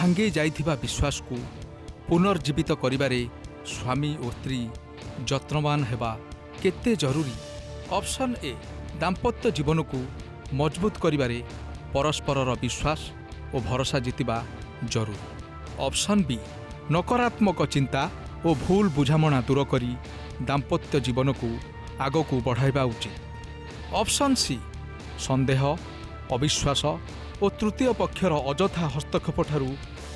भांगे जाइथिबा विश्वास को पुनर्जीवित करिबारे स्वामी और स्त्री यत्नवान हेबा केते जरूरी। ऑप्शन ए दाम्पत्य जीवन को मजबूत करिबारे परस्परर विश्वास और भरोसा जितिबा जरूरी। ऑप्शन बी नकारात्मक चिंता और भूल बुझामणा दूर करी दाम्पत्य जीवन को आगकू बढ़ाइबा उचित। ऑप्शन सी संदेह अविश्वास और तृतीय पक्षर अजथा हस्तक्षेप ठारू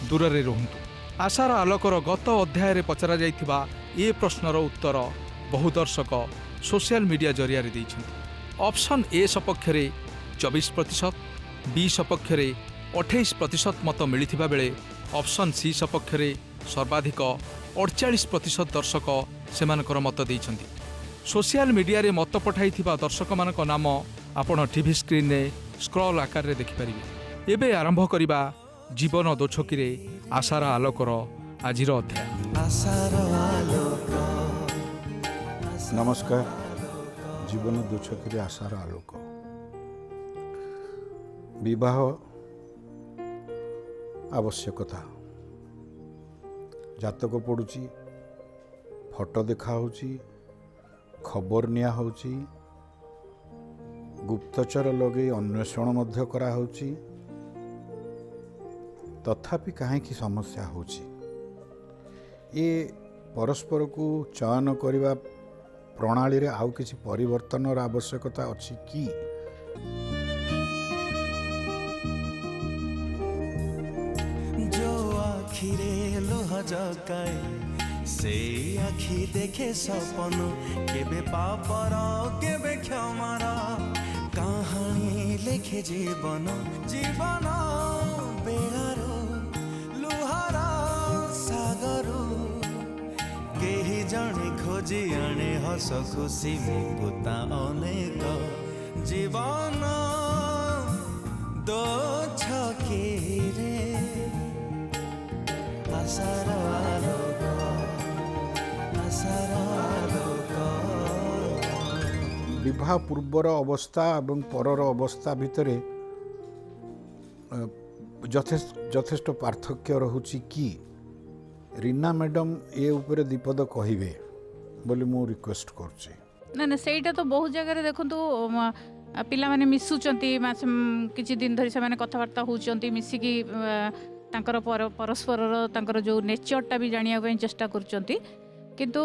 दूर रे रहंतु। आशार आलोकर गत अध्याय रे पचरा जाइथिबा ए प्रश्नर उत्तर बहु दर्शक सोशल मीडिया जरिया रे दैछन्ति। ऑप्शन ए सपक्ष रे 24%, बी सपक्ष रे 28% मत मिलिथिबा बेले ऑप्शन सी सपक्ष रे सर्वाधिक 48% दर्शक सेमानकर मत दैछन्ति। सोशल मीडिया रे मत पठाइथिबा दर्शक मानक नाम आपण टीवी स्क्रीन रे स्क्रॉल आकार रे देखि परिबे। एबे आरंभ करिबा जीवन दोछकी रे आशार आलोकर आजिर अध्याय। नमस्कार। जीवन दोछकी रे आशार आलोक। विवाह आवश्यकता। जातक पड़ुची, फोटो देखा होची, खबर निया होची, गुप्तचर लगे अन्वेषण मध्य करा होची, तथापि कहीं समस्या होची। ये परस्पर को चयन करने प्रणाली रे आउ किसी परिवर्तन आवश्यकता अच्छी कि जो आखिरे लोह जगाए से आखि देखे सपन केबे पापर केबे क्षमार कहानी लेखे जीवन जीवन बेड़ार लुहार सागर केही जणे खोजी आने हस खुशी मुकुता अनेक जीवन दो छके रे आशार आलोक आशार आलोक। विवाह पूर्वर अवस्था एवं परर अवस्था भितर यथेष्ट पार्थक्य रहुची कि रीना मैडम ये ऊपर दीपद कहिबे बोली मु रिक्वेस्ट करछि। ना ना सेटा तो बहुत जगह देखु पिला माने मिसुचंती किछि दिन धरी से माने कथबार्ता होउचंती मिसिकी तांकर परस्परर तांकर जो नेचरटा भी जानिया ପାଇଁ चेष्टा करचंती किंतु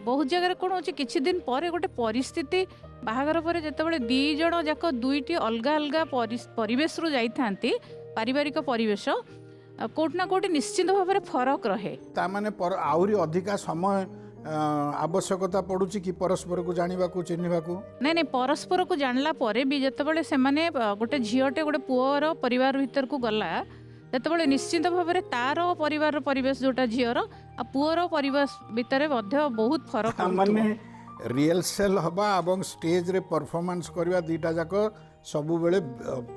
बहुत जगह कौन हो किछि दिन पर गोटे परिस्थिति बाहागर पर जेतेबेले दी जण जाक दुईटी अलगा अलगा परिवेश रु जाई थांती पारिवारिक परिवेश कोट ना कोट निश्चित भाव में फरक रहे ता माने आहुरी अधिका समय आवश्यकता पड़ुची कि परस्पर को जानिबा को चिन्हिबा को नहीं नहीं परस्पर को जानला परे भी जेतेबेले से माने गोटे झियोटे गोटे पुअर परिवार भीतर को गला जेतेबेले निश्चित भाव में तार परिवार परिवेश जोटा झियर आ पुअर परिवेश भितर मध्य बहुत फरक माने रियल सेल हबा एवं स्टेज रे परफॉर्मेंस करबा दीटा जाक सबु बेले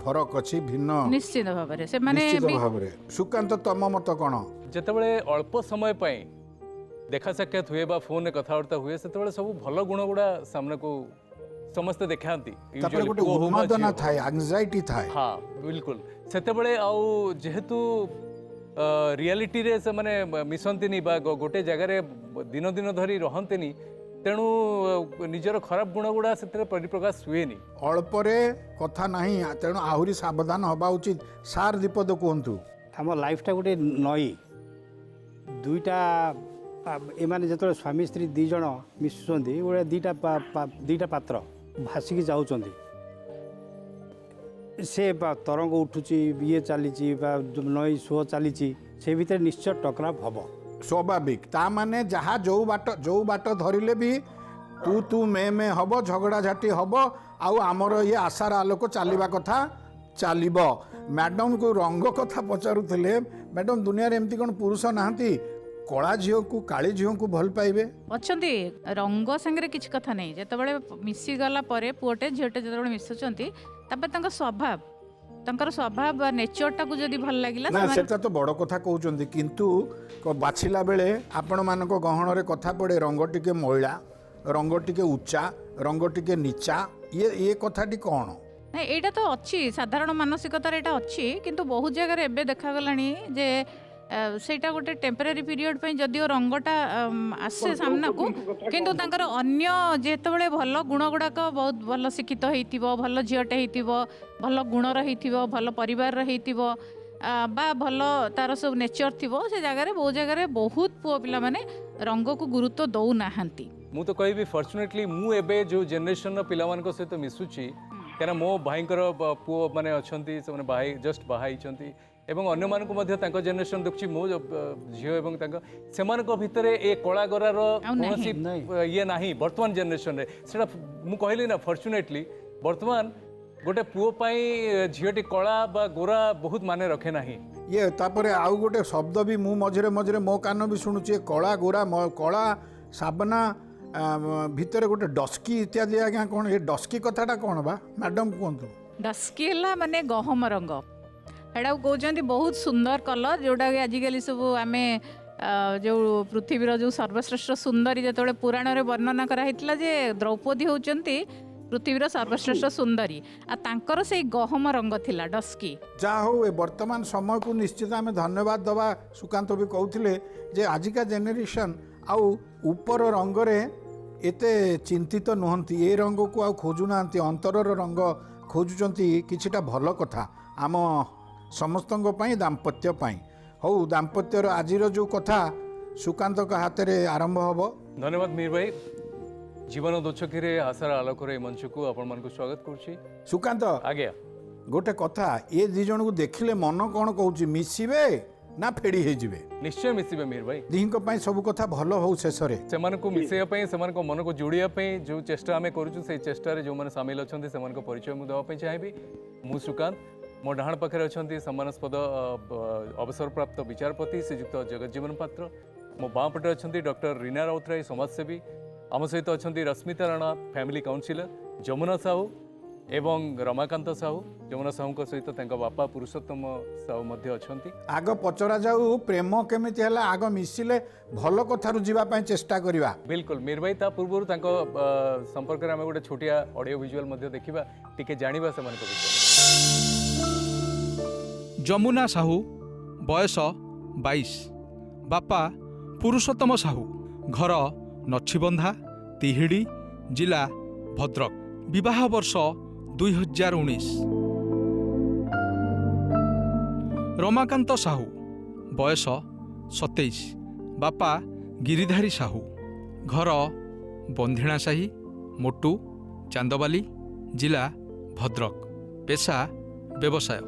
फरक अछि भिन्न निश्चित भाव में से माने निश्चित भाव रे। सुकांत तम मत कोन जेतेबेले अल्प समय पई देखा साक्षात हुए बा फोन रे कथावार्ता हुए सेतेबेले सब भल गुण गुड़ा सामने को समस्त देखांती तापर गोटे उन्मादना थाए एंजाइटी थाए। हां बिल्कुल सेतेबेले आउ जेहेतु रियलिटी रे से माने मिसंतिनी बा गोटे जगह रे दिन दिन धरी रहंतिनी तेणु निजर खराब गुण गुड़ा से परिप्रकाश हुए नहीं अल्परे कथा नहीं तेणु आहुरी सावधान हवा उचित। सार दीपद कहतु आम लाइफटा गोटे नई दुईटा एमाने जो स्वामी स्त्री दीज मिशुंट गोटे दीटा पात्र भासिकी जाऊँच से तरंग उठुची ये चली नई सुह चली से भितर निश्चय टकराव हम स्वाभाविक ता माने जहाँ जो बाट धरिले भी तू मैं हब झगड़ा झाटी हब आमर ये आशार आलोक चलवा कथा चलो। मैडम को रंग कथा पचारुले मैडम दुनिया रे एमती कौन पुरुष नहांती कला झील को काली झील को भल पाइबे अच्छी रंग संगे किसी कथा नहीं जितेबाला मिसी गला पुओटे झीटे जो मिशुंट स्वभाव तंकर स्वभाव नेचरटा को जदी भल लागिला ना सेटा तो बड़ कथा कहउचंदी किंतु बाछिला बेले आपण मानक गहण रे कथा पड़े रंग टिके मैला रंग टिके उच्चा रंग टिके नीचा ये कथाटी कौन ନାଇଁ ଏଇଟା ତ ଅଛି ସାଧାରଣ ମାନସିକତାରେ ଏଇଟା ଅଛି କିନ୍ତୁ ବହୁତ ଜାଗାରେ ଏବେ ଦେଖାଗଲାଣି ଯେ ସେଇଟା ଗୋଟେ ଟେମ୍ପରାରୀ ପିରିୟଡ଼ ପାଇଁ ଯଦିଓ ରଙ୍ଗଟା ଆସେ ସାମ୍ନାକୁ କିନ୍ତୁ ତାଙ୍କର ଅନ୍ୟ ଯେତେବେଳେ ଭଲ ଗୁଣ ଗୁଡ଼ାକ ବହୁତ ଭଲ ଶିକ୍ଷିତ ହେଇଥିବ ଭଲ ଝିଅଟେ ହେଇଥିବ ଭଲ ଗୁଣର ହେଇଥିବ ଭଲ ପରିବାରର ହେଇଥିବ ବା ଭଲ ତାର ସବୁ ନେଚର ଥିବ ସେ ଜାଗାରେ ବହୁ ଜାଗାରେ ବହୁତ ପୁଅ ପିଲାମାନେ ରଙ୍ଗକୁ ଗୁରୁତ୍ୱ ଦେଉନାହାନ୍ତି। ମୁଁ ତ କହିବି ଫର୍ଚୁନେଟଲି ମୁଁ ଏବେ ଯେଉଁ ଜେନେରେସନର ପିଲାମାନଙ୍କ ସହିତ ମିଶୁଛି କାରଣ ମୋ ଭାଇଙ୍କର ପୁଅ ମାନେ ଅଛନ୍ତି ସେମାନେ ଜଷ୍ଟ ବାହା ହେଇଛନ୍ତି ଏବଂ ଅନ୍ୟମାନଙ୍କୁ ମଧ୍ୟ ତାଙ୍କ ଜେନେରେସନ ଦେଖୁଛି ମୋ ଝିଅ ଏବଂ ସେମାନଙ୍କ ଭିତରେ ଏ କଳାଗରାର କୌଣସି ଇଏ ନାହିଁ ବର୍ତ୍ତମାନ ଜେନେରେସନରେ ସେଟା ମୁଁ କହିଲି ନା ଫର୍ଚୁନେଟଲି ବର୍ତ୍ତମାନ ଗୋଟେ ପୁଅ ପାଇଁ ଝିଅଟି କଳା ବା ଗୋରା ବହୁତ ମାନେ ରଖେ ନାହିଁ। ଇଏ ତାପରେ ଆଉ ଗୋଟେ ଶବ୍ଦ ବି ମୁଁ ମଝିରେ ମଝିରେ ମୋ କାନ ବି ଶୁଣୁଛି କଳା ଗୋରା କଳା ସାବନା ଭିତରେ ଗୋଟେ ଡସ୍କି ଇତ୍ୟାଦି ଆଜ୍ଞା କ'ଣ ଏ ଡସ୍କି କଥାଟା କ'ଣ ବା ମ୍ୟାଡ଼ାମ୍ କୁହନ୍ତୁ। ଡସ୍କି ହେଲା ମାନେ ଗହମ ରଙ୍ଗ ଏଟାକୁ କହୁଛନ୍ତି ବହୁତ ସୁନ୍ଦର କଲର ଯେଉଁଟାକି ଆଜିକାଲି ସବୁ ଆମେ ଯେଉଁ ପୃଥିବୀର ଯେଉଁ ସର୍ବଶ୍ରେଷ୍ଠ ସୁନ୍ଦରୀ ଯେତେବେଳେ ପୁରାଣରେ ବର୍ଣ୍ଣନା କରାହେଇଥିଲା ଯେ ଦ୍ରୌପଦୀ ହେଉଛନ୍ତି ପୃଥିବୀର ସର୍ବଶ୍ରେଷ୍ଠ ସୁନ୍ଦରୀ ଆଉ ତାଙ୍କର ସେଇ ଗହମ ରଙ୍ଗ ଥିଲା ଡସ୍କି। ଯାହା ହଉ ଏ ବର୍ତ୍ତମାନ ସମୟକୁ ନିଶ୍ଚିତ ଆମେ ଧନ୍ୟବାଦ ଦେବା। ସୁକାନ୍ତ ବି କହୁଥିଲେ ଯେ ଆଜିକା ଜେନେରେସନ୍ ଆଉ ଉପର ରଙ୍ଗରେ ଏତେ ଚିନ୍ତିତ ନୁହନ୍ତି ଏ ରଙ୍ଗକୁ ଆଉ ଖୋଜୁନାହାନ୍ତି ଅନ୍ତରର ରଙ୍ଗ ଖୋଜୁଛନ୍ତି କିଛିଟା ଭଲ କଥା ଆମ ସମସ୍ତଙ୍କ ପାଇଁ ଦାମ୍ପତ୍ୟ ପାଇଁ। ହଉ ଦାମ୍ପତ୍ୟର ଆଜିର ଯେଉଁ କଥା ସୁକାନ୍ତଙ୍କ ହାତରେ ଆରମ୍ଭ ହେବ। ଧନ୍ୟବାଦ ମୀର ଭାଇ ଜୀବନ ଦୋଛକିରେ ଆଶାର ଆଲୋକରେ ଏ ମଞ୍ଚକୁ ଆପଣମାନଙ୍କୁ ସ୍ୱାଗତ କରୁଛି। ସୁକାନ୍ତ ଆଜ୍ଞା ଗୋଟେ କଥା ଏ ଦୁଇ ଜଣଙ୍କୁ ଦେଖିଲେ ମନ କ'ଣ କହୁଛି ମିଶିବେ ନା ଫେଡ଼ି ହେଇଯିବେ? ନିଶ୍ଚୟ ମିଶିବେ ମୀର ଭାଇ ଦିହିଙ୍କ ପାଇଁ ସବୁ କଥା ଭଲ ହଉ ଶେଷରେ ସେମାନଙ୍କୁ ମିଶାଇବା ପାଇଁ ସେମାନଙ୍କ ମନକୁ ଯୋଡ଼ିବା ପାଇଁ ଯେଉଁ ଚେଷ୍ଟା ଆମେ କରୁଛୁ ସେଇ ଚେଷ୍ଟାରେ ଯେଉଁମାନେ ସାମିଲ ଅଛନ୍ତି ସେମାନଙ୍କ ପରିଚୟ ମୁଁ ଦେବା ପାଇଁ ଚାହିଁବି। ମୁଁ ସୁକାନ୍ତ ମୋ ଡାହାଣ ପାଖରେ ଅଛନ୍ତି ସମ୍ମାନାସ୍ପଦ ଅବସରପ୍ରାପ୍ତ ବିଚାରପତି ଶ୍ରୀଯୁକ୍ତ ଜଗଜ୍ଜୀବନ ପାତ୍ର ମୋ ବାଁ ପଟେ ଅଛନ୍ତି ଡକ୍ଟର ରୀନା ରାଉତରାୟ ସମାଜସେବୀ ଆମ ସହିତ ଅଛନ୍ତି ରଶ୍ମିତା ରାଣା ଫ୍ୟାମିଲି କାଉନସିଲର ଯମୁନା ସାହୁ ଏବଂ ରମାକାନ୍ତ ସାହୁ ଯମୁନା ସାହୁଙ୍କ ସହିତ ତାଙ୍କ ବାପା ପୁରୁଷୋତ୍ତମ ସାହୁ ମଧ୍ୟ ଅଛନ୍ତି। ଆଗ ପଚରା ଯାଉ ପ୍ରେମ କେମିତି ହେଲା ଆଗ ମିଶିଲେ ଭଲ କଥାରୁ ଯିବା ପାଇଁ ଚେଷ୍ଟା କରିବା। ବିଲକୁଲ ମୀର ଭାଇ ତା ପୂର୍ବରୁ ତାଙ୍କ ସମ୍ପର୍କରେ ଆମେ ଗୋଟେ ଛୋଟିଆ ଅଡ଼ିଓ ଭିଜୁଆଲ ମଧ୍ୟ ଦେଖିବା ଟିକେ ଜାଣିବା ସେମାନଙ୍କ ବିଷୟରେ। ଯମୁନା ସାହୁ ବୟସ 22 ବାପା ପୁରୁଷୋତ୍ତମ ସାହୁ ଘର ନଛିବନ୍ଧା ତିହିଡ଼ି ଜିଲ୍ଲା ଭଦ୍ରକ ବିବାହ ବର୍ଷ 2019 ରମାକାନ୍ତ ସାହୁ ବୟସ 27 ବାପା ଗିରିଧାରୀ ସାହୁ ଘର ବନ୍ଧିଣା ସାହି ମୋଟୁ ଚାନ୍ଦବାଲି ଜିଲ୍ଲା ଭଦ୍ରକ ପେଶା ବ୍ୟବସାୟ।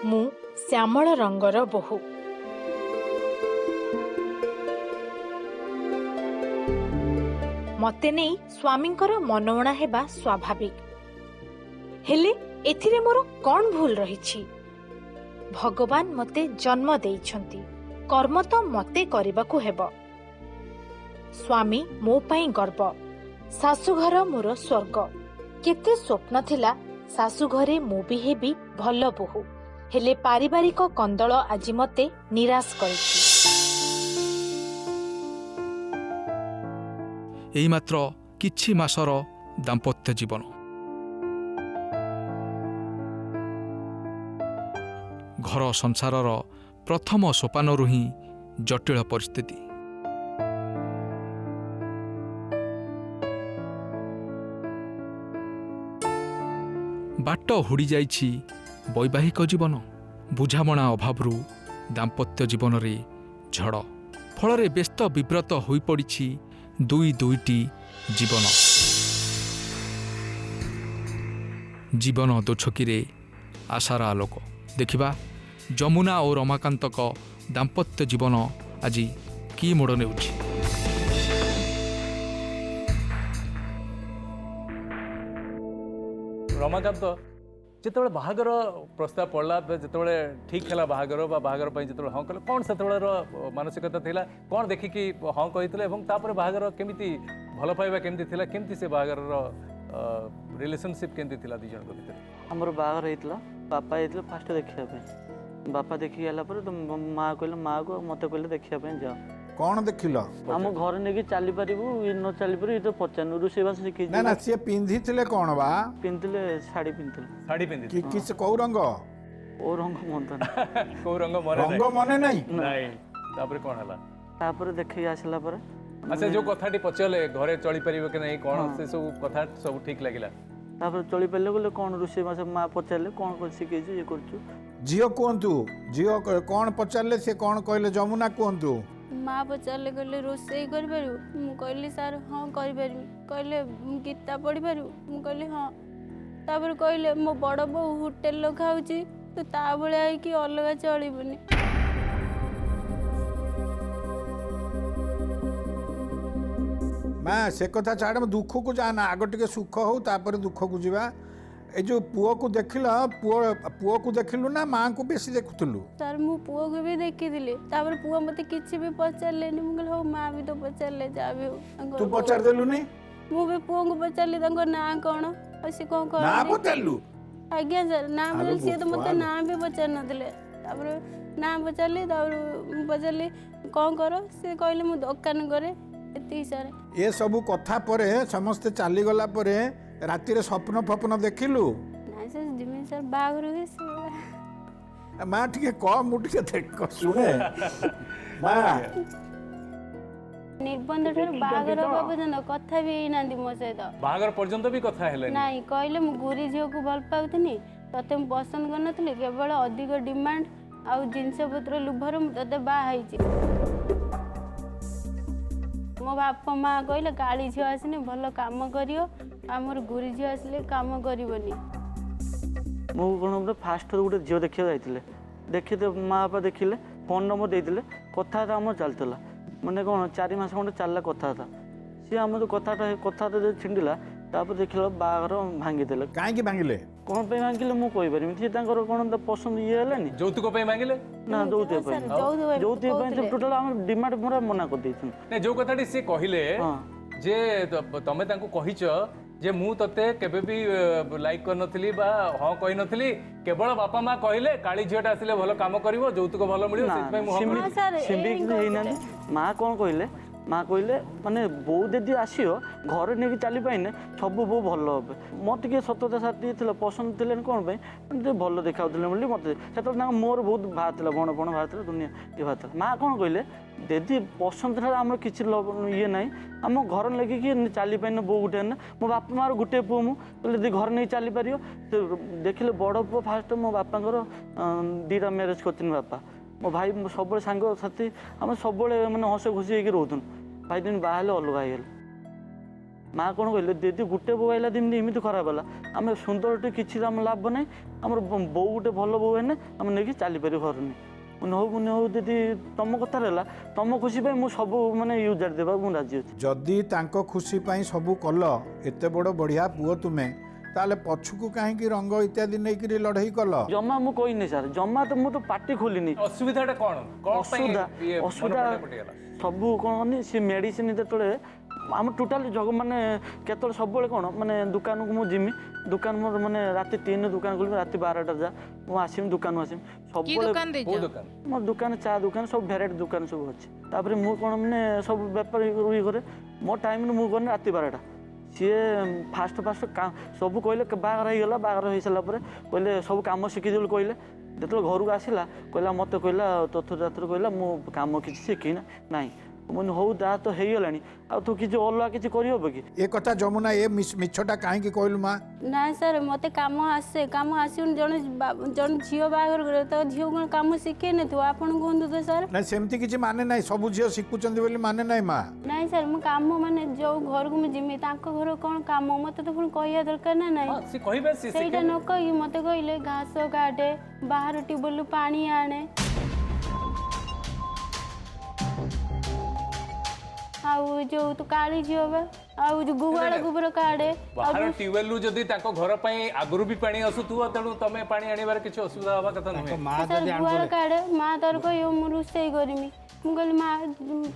ମୁଁ ଶ୍ୟାମଳ ରଙ୍ଗର ବୋହୂ ମତେ ନେଇ ସ୍ୱାମୀଙ୍କର ମନମଣା ହେବା ସ୍ୱାଭାବିକ ହେଲେ ଏଥିରେ ମୋର କ'ଣ ଭୁଲ ରହିଛି? ଭଗବାନ ମତେ ଜନ୍ମ ଦେଇଛନ୍ତି କର୍ମ ତ ମତେ କରିବାକୁ ହେବ। ସ୍ୱାମୀ ମୋ ପାଇଁ ଗର୍ବ ଶାଶୁଘର ମୋର ସ୍ୱର୍ଗ। କେତେ ସ୍ୱପ୍ନ ଥିଲା ଶାଶୁଘରେ ମୁଁ ବି ହେବି ଭଲ ବୋହୂ ହେଲେ ପାରିବାରିକ କନ୍ଦଳ ଆଜି ମତେ ନିରାଶ କରିଛି। ଏଇ ମାତ୍ର କିଛି ମାସର ଦାମ୍ପତ୍ୟ ଜୀବନ ଘର ସଂସାରର ପ୍ରଥମ ସୋପାନରୁ ହିଁ ଜଟିଳ ପରିସ୍ଥିତି। ବାଟ ହୁଡ଼ି ଯାଇଛି ବୈବାହିକ ଜୀବନ ବୁଝାମଣା ଅଭାବରୁ ଦାମ୍ପତ୍ୟ ଜୀବନରେ ଝଡ଼ ଫଳରେ ବ୍ୟସ୍ତ ବିବ୍ରତ ହୋଇପଡ଼ିଛି ଦୁଇଟି ଜୀବନ। ଜୀବନ ଦୋଛକିରେ ଆଶାର ଆଲୋକ ଦେଖିବା ଯମୁନା ଓ ରମାକାନ୍ତଙ୍କ ଦାମ୍ପତ୍ୟ ଜୀବନ ଆଜି କି ମୋଡ଼ ନେଉଛି। ରମାକାନ୍ତ ଯେତେବେଳେ ବାହାଘର ପ୍ରସ୍ତାବ ପଡ଼ିଲା ଯେତେବେଳେ ଠିକ୍ ହେଲା ବାହାଘର ବା ବାହାଘର ପାଇଁ ଯେତେବେଳେ ହଁ କଲେ କ'ଣ ସେତେବେଳର ମାନସିକତା ଥିଲା କ'ଣ ଦେଖିକି ହଁ କହିଥିଲେ ଏବଂ ତାପରେ ବାହାଘର କେମିତି ଭଲ ପାଇବା କେମିତି ଥିଲା କେମିତି ସେ ବାହାଘରର ରିଲେସନସିପ୍ କେମିତି ଥିଲା ଦୁଇ ଜଣଙ୍କ ଭିତରେ? ଆମର ବାହାଘର ହେଇଥିଲା ବାପା ଯାଇଥିଲେ ଫାଷ୍ଟ ଦେଖିବା ପାଇଁ ବାପା ଦେଖିକି ହେଲା ପରେ ମାଆ କହିଲେ ମାଆକୁ ମୋତେ କହିଲେ ଦେଖିବା ପାଇଁ ଯାଅ କ'ଣ ଦେଖିଲ? ଆମ ଘରେ ନେଇକି ଚାଲିପାରିବୁ ନ ଚାଲିପାରିବୁ ଏ ତ ପଚାରୁନୁ ରୋଷେଇବାସ ଶିଖେଇଛି ନା ନା ସିଏ ପିନ୍ଧିଥିଲେ କ'ଣ ବା? ପିନ୍ଧିଥିଲେ ଶାଢ଼ୀ ପିନ୍ଧିଥିଲେ ଶାଢ଼ୀ ପିନ୍ଧି କୋଉ ରଙ୍ଗ? ଓ ରଙ୍ଗ ମନ୍ଦ କୋଉ ରଙ୍ଗ ମନେ ରଙ୍ଗ ମନେ ନାହିଁ? ନାହିଁ ତାପରେ କ'ଣ ହେଲା? ତାପରେ ଦେଖିକି ଆସିଲା ପରେ ଆଚ୍ଛା ଯୋଉ କଥାଟି ପଚାରିଲେ ଘରେ ଚଳିପାରିବ କି ନାହିଁ କ'ଣ ସେ ସବୁ କଥା ସବୁ ଠିକ୍ ଲାଗିଲା? ତାପରେ ଚଳିପାରିଲେ କହିଲେ କ'ଣ ରୋଷେଇବାସ ମା ପଚାରିଲେ କ'ଣ ଶିଖେଇଛୁ ଇଏ କରୁଛୁ। ଝିଅ କୁହନ୍ତୁ, ଝିଅ କ'ଣ ପଚାରିଲେ ସେ କ'ଣ କହିଲେ? ଯମୁନା କୁହନ୍ତୁ। ମା ପଚାରିଲେ କହିଲେ ରୋଷେଇ କରିପାରିବୁ? ମୁଁ କହିଲି ସାର୍ ହଁ କରିପାରିବି। କହିଲେ ଗୀତା ପଢ଼ିପାରିବୁ? ମୁଁ କହିଲି ହଁ। ତାପରେ କହିଲେ ମୋ ବଡ଼ ବୋଉ ହୋଟେଲରେ ଖାଉଛି ତୁ ତା ଭଳିଆ ହେଇକି ଅଲଗା ଚଳିବୁନି। ମା ସେ କଥା ଛାଡ଼, ଦୁଃଖକୁ ଯାଆନା, ଆଗ ଟିକେ ସୁଖ ହଉ ତାପରେ ଦୁଃଖକୁ ଯିବା। ଏ ଯୋଉ ପୁଅକୁ ଦେଖିଲ, ପୁଅକୁ ଦେଖିଲୁ ନା ମାଆଙ୍କୁ ବେଶୀ ଦେଖୁଥିଲୁ? ସାର୍ ମୁଁ ପୁଅକୁ ବି ଦେଖିଥିଲି। ତାପରେ ପୁଅ ମୋତେ କିଛି ବି ପଚାରିଲେନି। ମୁଁ କହିଲି ହଉ ମା ବି ତ ପଚାରିଲେ ଯାହା ବି ହଉ। ତୁ ପଚାରିଦେଲୁନି? ମୁଁ ବି ପୁଅଙ୍କୁ ପଚାରିଲି ତାଙ୍କ ନାଁ କ'ଣ ଆଉ ସେ କ'ଣ ନା କରନ୍ତି। ପଚାରିଲୁ? ଆଜ୍ଞା ସାର୍ ନାଁ ଆଲୋ ପଚାରିଲି। ସିଏ ତ ମୋତେ ବୋପାଲୋ। ନାଁ ବି ପଚାରି ନଥିଲେ। ତାପରେ ନାଁ ପଚାରିଲି, ତାପରେ ମୁଁ ପଚାରିଲି କ'ଣ କର? ସେ କହିଲେ ମୁଁ ଦୋକାନ କରେ, ଏତିକି ସାର୍। ଏ ସବୁ କଥା ପରେ ସମସ୍ତେ ଚାଲିଗଲା ପରେ ରାତିରେ ସ୍ୱପ୍ନ ଫପ୍ନ ଦେଖିଲୁ? ନାଇଁ ସାର୍ ଯେମିତି ସାର୍ ବାହାଘର ହୁଏ ସେ ମା ଟିକେ କହ, ମୁଁ ଟିକେ ଶୁଣେ। ମା ନିର୍ବନ୍ଧ ଠାରୁ ବାହାଘର ହବା ପର୍ଯ୍ୟନ୍ତ କଥା ବି ହେଇନାହାନ୍ତି ମୋ ସହିତ। ବାହାଘର ପର୍ଯ୍ୟନ୍ତ ବି କଥା ହେଲେନି? ନାଇଁ କହିଲେ ମୁଁ ଗୁରି ଝିଅକୁ ଭଲ ପାଉଥିଲି, ତତେ ମୁଁ ପସନ୍ଦ କରିନଥିଲି, କେବଳ ଅଧିକ ଡିମାଣ୍ଡ ଆଉ ଜିନିଷ ପତ୍ର ଲୋଭରେ ମୁଁ ତତେ ବାହା ହେଇଛି। ମୋ ବାପା ମା କହିଲେ କାଳି ଝିଅ ଆସିନି ଭଲ କାମ କରିବ, ଆମର ଗୁରି ଝିଅ ଆସିଲେ କାମ କରିବନି। ମୁଁ କ'ଣ ଗୋଟେ ଫାଷ୍ଟ ଗୋଟେ ଝିଅ ଦେଖିବାକୁ ଯାଇଥିଲେ, ଦେଖିତେ ମା ବାପା ଦେଖିଲେ, ଫୋନ୍ ନମ୍ବର ଦେଇଥିଲେ, କଥାବାର୍ତ୍ତା ଆମର ଚାଲିଥିଲା। ମାନେ କ'ଣ 4 ମାସ ଖଣ୍ଡେ ଚାଲିଲା କଥାବାର୍ତ୍ତା। ସିଏ ଆମର କଥାବାର୍ତ୍ତା ଯଦି ଛିଣ୍ଡିଲା, ତାପରେ ଦେଖିଲା ବାହାଘର ଭାଙ୍ଗିଦେଲେ। କାହିଁକି ଭାଙ୍ଗିଲେ? କ'ଣ ପାଇଁ ଭାଙ୍ଗିଲେ ମୁଁ କହିପାରିବି। ସିଏ ତାଙ୍କର କ'ଣ ପସନ୍ଦ ଇଏ ହେଲାନି। ଯୌତୁକ ପାଇଁ ମାଗିଲେ? ନା ଯୌତୁକ ପାଇଁ, ଯୌତୁକ ପାଇଁ ଟୋଟାଲ ଆମେ ଡିମାଣ୍ଡ ପୁରା ମନା କରିଦେଇଛୁ। ନାଇଁ ଯୋଉ କଥାଟି ସେ କହିଲେ ଯେ ତମେ ତାଙ୍କୁ କହିଛ ଯେ ମୁଁ ତତେ କେବେ ବି ଲାଇକ୍ କରିନଥିଲି ବା ହଁ କହିନଥିଲି, କେବଳ ବାପା ମା କହିଲେ କାଳି ଝିଅଟା ଆସିଲେ ଭଲ କାମ କରିବ, ଯୌତୁକ ଭଲ ମିଳିବ, ସେଥିପାଇଁ ମୁଁ ସେମିତି ହେଇନାହାନ୍ତି। ମା କ'ଣ କହିଲେ, ମା କହିଲେ ମାନେ ବୋଉ ଯଦି ଆସିବ ଘରେ ନେଇକି ଚାଲି ପାଇନେ ସବୁ ବୋଉ ଭଲ হবে। ମୋର ଟିକେ ସତତା ସାଥି ଟିକେ ଥିଲା, ପସନ୍ଦ ଥିଲେ କ'ଣ ପାଇଁ ମାନେ ଟିକେ ଭଲ ଦେଖାଉଥିଲେ ବୋଲି ମୋତେ ସେତେବେଳେ ତାଙ୍କ ମୋର ବହୁତ ବାହାରିଥିଲା, ବଣ ବାହାରିଥିଲା, ଦୁନିଆ ଇଏ ବାହାରିଥିଲା। ମା କ'ଣ କହିଲେ ଯଦି ପସନ୍ଦ ଠାରୁ ଆମର କିଛି ଇଏ ନାହିଁ, ଆମ ଘର ଲାଗିକି ଚାଲି ପାଇନେ ବୋଉ ଗୋଟେ ନା, ମୋ ବାପା ମାଆର ଗୋଟେ ପୁଅ, ମୁଁ କହିଲେ ଯଦି ଘରେ ନେଇ ଚାଲିପାରିବ। ସେ ଦେଖିଲେ ବଡ଼ ପୁଅ ଫାଷ୍ଟ ମୋ ବାପାଙ୍କର 2ଟା ମ୍ୟାରେଜ୍ କରିଛନ୍ତି ବାପା। ମୋ ଭାଇ ସବୁବେଳେ ସାଙ୍ଗସାଥି ଆମେ ସବୁବେଳେ ମାନେ ହସ ଖୁସି ହେଇକି ରହୁଥିଲୁ। ଭାଇ ଦିନ ବାହା ହେଲେ ଅଲଗା ହେଇଗଲେ। ମା କ'ଣ କହିଲେ ଯଦି ଗୋଟେ ବୋଉ ଆଇଲା ଦିନ ଏମିତି ଖରାପ ହେଲା, ଆମେ ସୁନ୍ଦରଟେ କିଛି ଆମ ଲାଭ ନାହିଁ, ଆମର ବୋଉ ଗୋଟେ ଭଲ ବୋଉ ହେଲେ ଆମେ ନେଇକି ଚାଲିପାରିବୁ ଘରେ ନେଇ। ମୁଁ ହଉ ଯଦି ତମ କଥାରେ ହେଲା, ତମ ଖୁସି ପାଇଁ ମୁଁ ସବୁ ମାନେ ୟୁଜାର ଦେବାକୁ ମୁଁ ରାଜି ଅଛି। ଯଦି ତାଙ୍କ ଖୁସି ପାଇଁ ସବୁ କଲ, ଏତେ ବଡ଼ ବଢ଼ିଆ ପୁଅ ତୁମେ, ତାହେଲେ ପଛକୁ କାହିଁକି ରଙ୍ଗ ଇତ୍ୟାଦି ନେଇକିରି ଲଢ଼େଇ କଲ? ଜମା ମୁଁ କହିନି ସାର୍, ଜମା ତ ମୁଁ ତ ପାଟି ଖୋଲିନି। ଅସୁବିଧାଟା କ'ଣ? ଅସୁବିଧା ସବୁ କ'ଣ ସେ ମେଡ଼ିସିନ ଯେତେବେଳେ ଆମ ଟୋଟାଲି ମାନେ କେତେବେଳେ ସବୁବେଳେ କ'ଣ ମାନେ ଦୋକାନକୁ ମୁଁ ଯିମି, ଦୋକାନ ମୋର ମାନେ ରାତି 3ରେ ଦୋକାନ ଖୋଲିବି, ରାତି 12ଟା ଯା ମୁଁ ଆସିମି ଦୋକାନକୁ ଆସିମି ସବୁବେଳେ। ମୋର ଦୋକାନ ଚା ଦୋକାନ ସବୁ ଭେରାଇଟି ଦୋକାନ ସବୁ ଅଛି। ତାପରେ ମୁଁ କ'ଣ ମାନେ ସବୁ ବେପାର ଇଏ କରେ, ମୋ ଟାଇମ୍ରେ ମୁଁ କରେ ରାତି 12ଟା। ସିଏ ଫାଷ୍ଟ ସବୁ କହିଲେ ବାହାଘର ହେଇଗଲା, ବାହାଘର ହେଇସାରିଲା ପରେ କହିଲେ ସବୁ କାମ ଶିଖିଦେଲୁ କହିଲେ। ଯେତେବେଳେ ଘରକୁ ଆସିଲା କହିଲା ମୋତେ କହିଲା ତଥ୍ୟଯାତ୍ରା କହିଲା ମୁଁ କାମ କିଛି ଶିଖିନା ନାହିଁ। ମୁଁ ହଉ ଯାହା ତ ହେଇଗଲାଣି, ଆଉ ତୁ କିଛି ଅଲଗା କିଛି କରିହବ କି? ଏ କଥା ଯମୁନା ଏ ମିଛଟା କାହିଁକି କହିଲୁ ମା? ନାଇଁ ସାର୍ ମୋତେ କାମ ଆସେ, କାମ ଆସିବନି। ଜଣେ ଝିଅ ବାହାଘର କରିବ ତ ଝିଅ କ'ଣ କାମ ଶିଖେଇ ନଥିବ? ଆପଣ କୁହନ୍ତୁ ତ ସାର୍। ନାଇଁ ସେମିତି କିଛି ମାନେ ନାହିଁ, ସବୁ ଝିଅ ଶିଖୁଛନ୍ତି ବୋଲି ମାନେ ନାହିଁ ମା। ନାଇଁ ସାର୍ ମୁଁ କାମ ମାନେ ଯୋଉ ଘରକୁ ମୁଁ ଯିମି ତାଙ୍କ ଘର କ'ଣ କାମ ମୋତେ ତ ପୁଣି କହିବା ଦରକାର ନା ନାହିଁ। ସେଇଟା ନ କହିକି ମୋତେ କହିଲେ ଘାସ କାଟେ, ବାହାର ଟ୍ୟୁବୱେଲରୁ ପାଣି ଆଣେ, ଆଉ ଯୋଉ ତୁ କାଳି ଝିଅ ବା ଆଉ ଯୋଉ ଗୁହାଳ ଗୋବର କାଢେ। ବାହାର ଟ୍ୟୁବୱେଲରୁ ଯଦି ତାଙ୍କ ଘର ପାଇଁ ଆଗରୁ ବି ପାଣି ଆସୁଥିବ, ତେଣୁ ତମେ ପାଣି ଆଣିବାର କିଛି ଅସୁବିଧା ହବା କଥା ନୁହେଁ। ଗୁହାଳ କାଢେ, ମା ତାର କହିବ ମୁଁ ରୋଷେଇ କରିମି। ମୁଁ କହିଲି ମା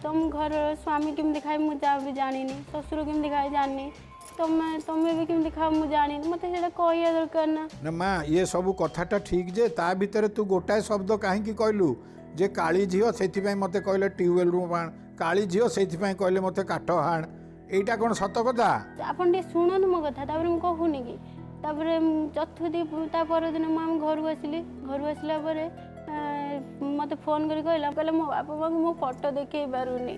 ତମ ଘରର ସ୍ୱାମୀ କେମିତି ଖାଏ ମୁଁ ଯାହା ବି ଜାଣିନି, ଶ୍ୱଶୁର କେମିତି ଖାଏ ଜାଣିନି, ତମେ ବି କେମିତି ଖାଅ ମୁଁ ଜାଣିନି, ମୋତେ ସେଇଟା କହିବା ଦରକାର ନା। ନା ମା, ଇଏ ସବୁ କଥାଟା ଠିକ୍ ଯେ ତା ଭିତରେ ତୁ ଗୋଟାଏ ଶବ୍ଦ କାହିଁକି କହିଲୁ? ଯେ କାଳି ଝିଅ ସେଇଥିପାଇଁ ମୋତେ କହିଲେ ଟ୍ୟୁବୱେଲ୍ରୁ ଆଣ, କାଳି ଝିଅ ସେଇଥିପାଇଁ କହିଲେ ମୋତେ କାଠ ଆଣ, ଏଇଟା କ'ଣ ସତ କଥା? ଆପଣ ଟିକେ ଶୁଣନ୍ତୁ ମୋ କଥା, ତାପରେ ମୁଁ କହୁନି କି। ତାପରେ ଚତୁର୍ଥୀ ତା ପରଦିନ ମୁଁ ଆମ ଘରକୁ ଆସିଲି। ଘରକୁ ଆସିଲା ପରେ ମୋତେ ଫୋନ୍ କରି କହିଲେ ମୋ ବାପା ମାଆଙ୍କୁ ମୁଁ ଫଟୋ ଦେଖେଇ ପାରୁନି।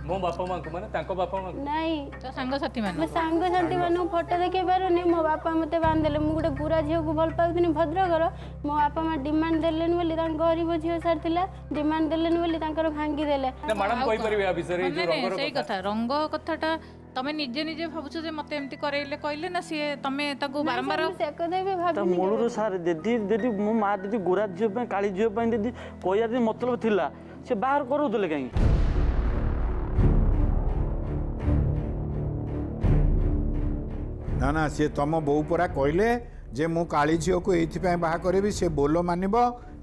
ମୋ ବାପା ମାଙ୍କୁ ମାନେ ତାଙ୍କ ବାପା ମାଙ୍କୁ ନାଇଁ, ତ ସାଙ୍ଗସାଥି ମୋ ମାନେ ସାଙ୍ଗସାଥି ମାନଙ୍କୁ ଫଟୋ ଦେଖେଇ ପାରୁନି। ମୋ ବାପା ମୋତେ ବାନ୍ଧିଦେଲେ। ମୁଁ ଗୋଟେ ଗୁରା ଝିଅକୁ ଭଲ ପାଉଥିଲି ଭଦ୍ରକର। ମୋ ବାପା ମା ଡିମାଣ୍ଡ ଦେଲେନି ବୋଲି, ତାଙ୍କ ଗରିବ ଝିଅ ସାର୍ ଥିଲା, ଡିମାଣ୍ଡ ଦେଲେନି ବୋଲି ତାଙ୍କର ଭାଙ୍ଗିଦେଲେ। ନା ମ୍ୟାଡାମ କହିପାରିବେ ଆ ବିଷୟରେ ଏଇ ଯୋଉ ରଙ୍ଗର ସେଇ କଥା ରଙ୍ଗ କଥାଟା ତମେ ନିଜେ ନିଜେ ଭାବୁଛ ଯେ ମତେ ଏମିତି କରେଇଲେ କହିଲେ ନା ସିଏ ତମେ ତାକୁ ବାରମ୍ବାର ମୁଁ ସେ କଥା ବି ତା ଭାବିନି। ମୂଳରୁ ସାର୍ ଯଦି ମୋ ମା ଯଦି ଗୋରା ଝିଅ ପାଇଁ କାଳି ଝିଅ ପାଇଁ ଯଦି କହିବା ଯଦି ମତଲବ ଥିଲା ସେ ବାହାର କରଉଥିଲେ କାହିଁକି? ନା ନା, ସିଏ ତମ ବୋଉ ପରା କହିଲେ ଯେ ମୁଁ କାଳି ଝିଅକୁ ଏଇଥିପାଇଁ ବାହା କରିବି, ସେ ବୋଲ ମାନିବ,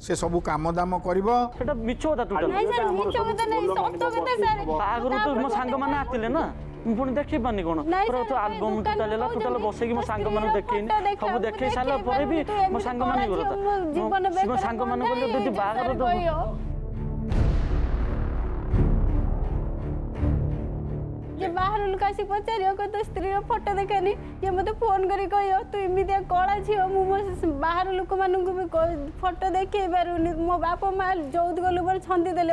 ସେ ସବୁ କାମ ଦାମ କରିବ। ସେଟା ମିଛ କଥା ଟୋଟାଲ। ନାଇଁ ସାର୍, ମିଛ କଥା ନାଇଁ, ସତ କଥା ସାର୍। ବାହାଘର ତ ମୋ ସାଙ୍ଗମାନେ ଆସିଥିଲେ ନା, ମୁଁ ପୁଣି ଦେଖେଇ ପାରୁନି କ'ଣ? ପୁରା ତ ଆଲବମ୍ ଟୋଟାଲ ହେଲା, ଟୋଟାଲ ବସେଇକି ମୋ ସାଙ୍ଗମାନଙ୍କୁ ଦେଖେଇନି, ସବୁ ଦେଖେଇ ସାରିଲା ପରେ ବି ମୋ ସାଙ୍ଗମାନେ ଗଲା ମୋ ସାଙ୍ଗମାନେ କହିଲେ ଯଦି ବାହାଘର ତ ଯେ ବାହାର ଲୋକ ଆସି ପଚାରିବ କହ ତୋ ସ୍ତ୍ରୀର ଫଟୋ ଦେଖାନି, ଯେ ମୋତେ ଫୋନ୍ କରି କହିବ ତୁ ଏମିତିଆ କଳା ଝିଅ, ମୁଁ ମୋ ବାହାର ଲୋକମାନଙ୍କୁ ବି ଫଟୋ ଦେଖେଇ ପାରୁନି। ମୋ ବାପା ମା ଯୌତୁକ ଲୋଭରେ ଛନ୍ଦି ଦେଲେ,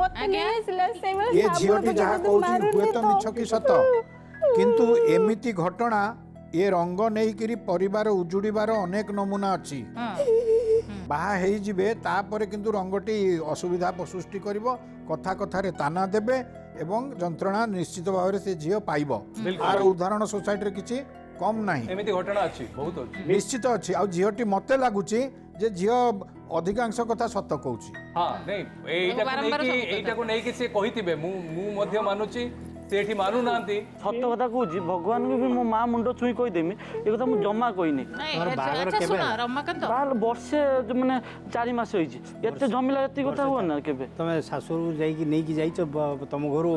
ମୋତେ ନେଇ ଆସିଲା ସେଇଭଳି। ଏ ଝିଅଟି ଯାହା କହୁଛି ହୁଏତ ମିଛ କି ସତ, କିନ୍ତୁ ଏମିତି ଘଟଣା ଏ ରଙ୍ଗ ନେଇକିରି ପରିବାର ଉଜୁଡ଼ିବାର ଅନେକ ନମୁନା ଅଛି। ବାହା ହେଇଯିବେ ତାପରେ କିନ୍ତୁ ରଙ୍ଗଟି ଅସୁବିଧା ସୃଷ୍ଟି କରିବ, କଥା କଥାରେ ତାନା ଦେବେ ଏବଂ ଯନ୍ତ୍ରଣା ନିଶ୍ଚିତ ଭାବରେ ସେ ଝିଅ ପାଇବ। ଆର ଉଦାହରଣ ସୋସାଇଟିରେ କିଛି କମ୍ ନାହିଁ, ଏମିତି ଘଟଣା ଅଛି, ବହୁତ ଅଛି, ନିଶ୍ଚିତ ଅଛି। ଆଉ ଝିଅଟି ମୋତେ ଲାଗୁଛି ଯେ ଝିଅ ଅଧିକାଂଶ କଥା ସତ କହୁଛି। ହଁ ନାଇଁ ଏଇଟାକୁ ନେଇକି ସେ କହିଥିବେ, ମୁଁ ମଧ୍ୟ ମାନୁଛି, ସେ ଏଠି ମାନୁନାହାନ୍ତି। ସତ କଥା କହୁଛି, ଭଗବାନଙ୍କୁ ବି ମୋ ମା ମୁଣ୍ଡ ଛୁଇଁ କହିଦେମି, ଏ କଥା ମୁଁ ଜମା କହିନି। ରମାକାନ୍ତ ବାହାହେଲେ ବର୍ଷେ ମାନେ 4 ମାସ ହେଇଛି, ଏତେ ଝମିଲା ଏତିକି କଥା ହୁଏ ନା କେବେ? ତମେ ଶାଶୁରୁ ଯାଇକି ନେଇକି ଯାଇଛ ତମ ଘରୁ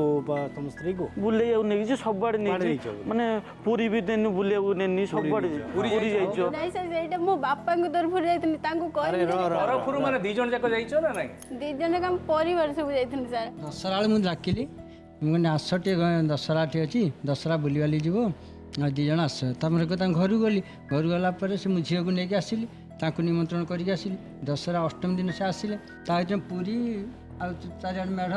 ତମ ସ୍ତ୍ରୀକୁ? ବୁଲେଇବାକୁ ନେଇଛି, ସବୁଆଡେ ନେଇଛି, ମାନେ ପୁରୀ ବି ନେନି, ବୁଲେଇବାକୁ ନେନି, ସବୁଆଡେ ପୁରୀ ଯାଇଛ? ନାଇଁ ସାର୍, ସେଇଟା ମୋ ବାପାଙ୍କ ତରଫରୁ ଯାଇଥିଲି, ତାଙ୍କୁ କହିଲି ତରଫରୁ ମାନେ 2 ଜଣ ଯାକ ଯାଇଛ ନା ନାଇଁ? 2 ଜଣ ଆମ ପରିବାର ସବୁ ଯାଇଥିଲି ସାର୍। ଦଶହରା ବେଳେ ମୁଁ ଡାକିଲି, ମୁଁ କହିଲି ଆସ ଟିକେ ଦଶହରା ଏଠି ଅଛି, ଦଶହରା ବୁଲିବାଲି ଯିବ, ଆଉ 2 ଜଣ ଆସ। ତାପରେ ତାଙ୍କ ଘରକୁ ଗଲି, ଘରକୁ ଗଲା ପରେ ସେ ମୁଁ ଝିଅକୁ ନେଇକି ଆସିଲି, ତାଙ୍କୁ ନିମନ୍ତ୍ରଣ କରିକି ଆସିଲି। ଦଶହରା ଅଷ୍ଟମୀ ଦିନ ସେ ଆସିଲେ, ତା ଭିତରେ ପୁରୀ ଆଉ 4 ଆଡ଼େ ମେଢ଼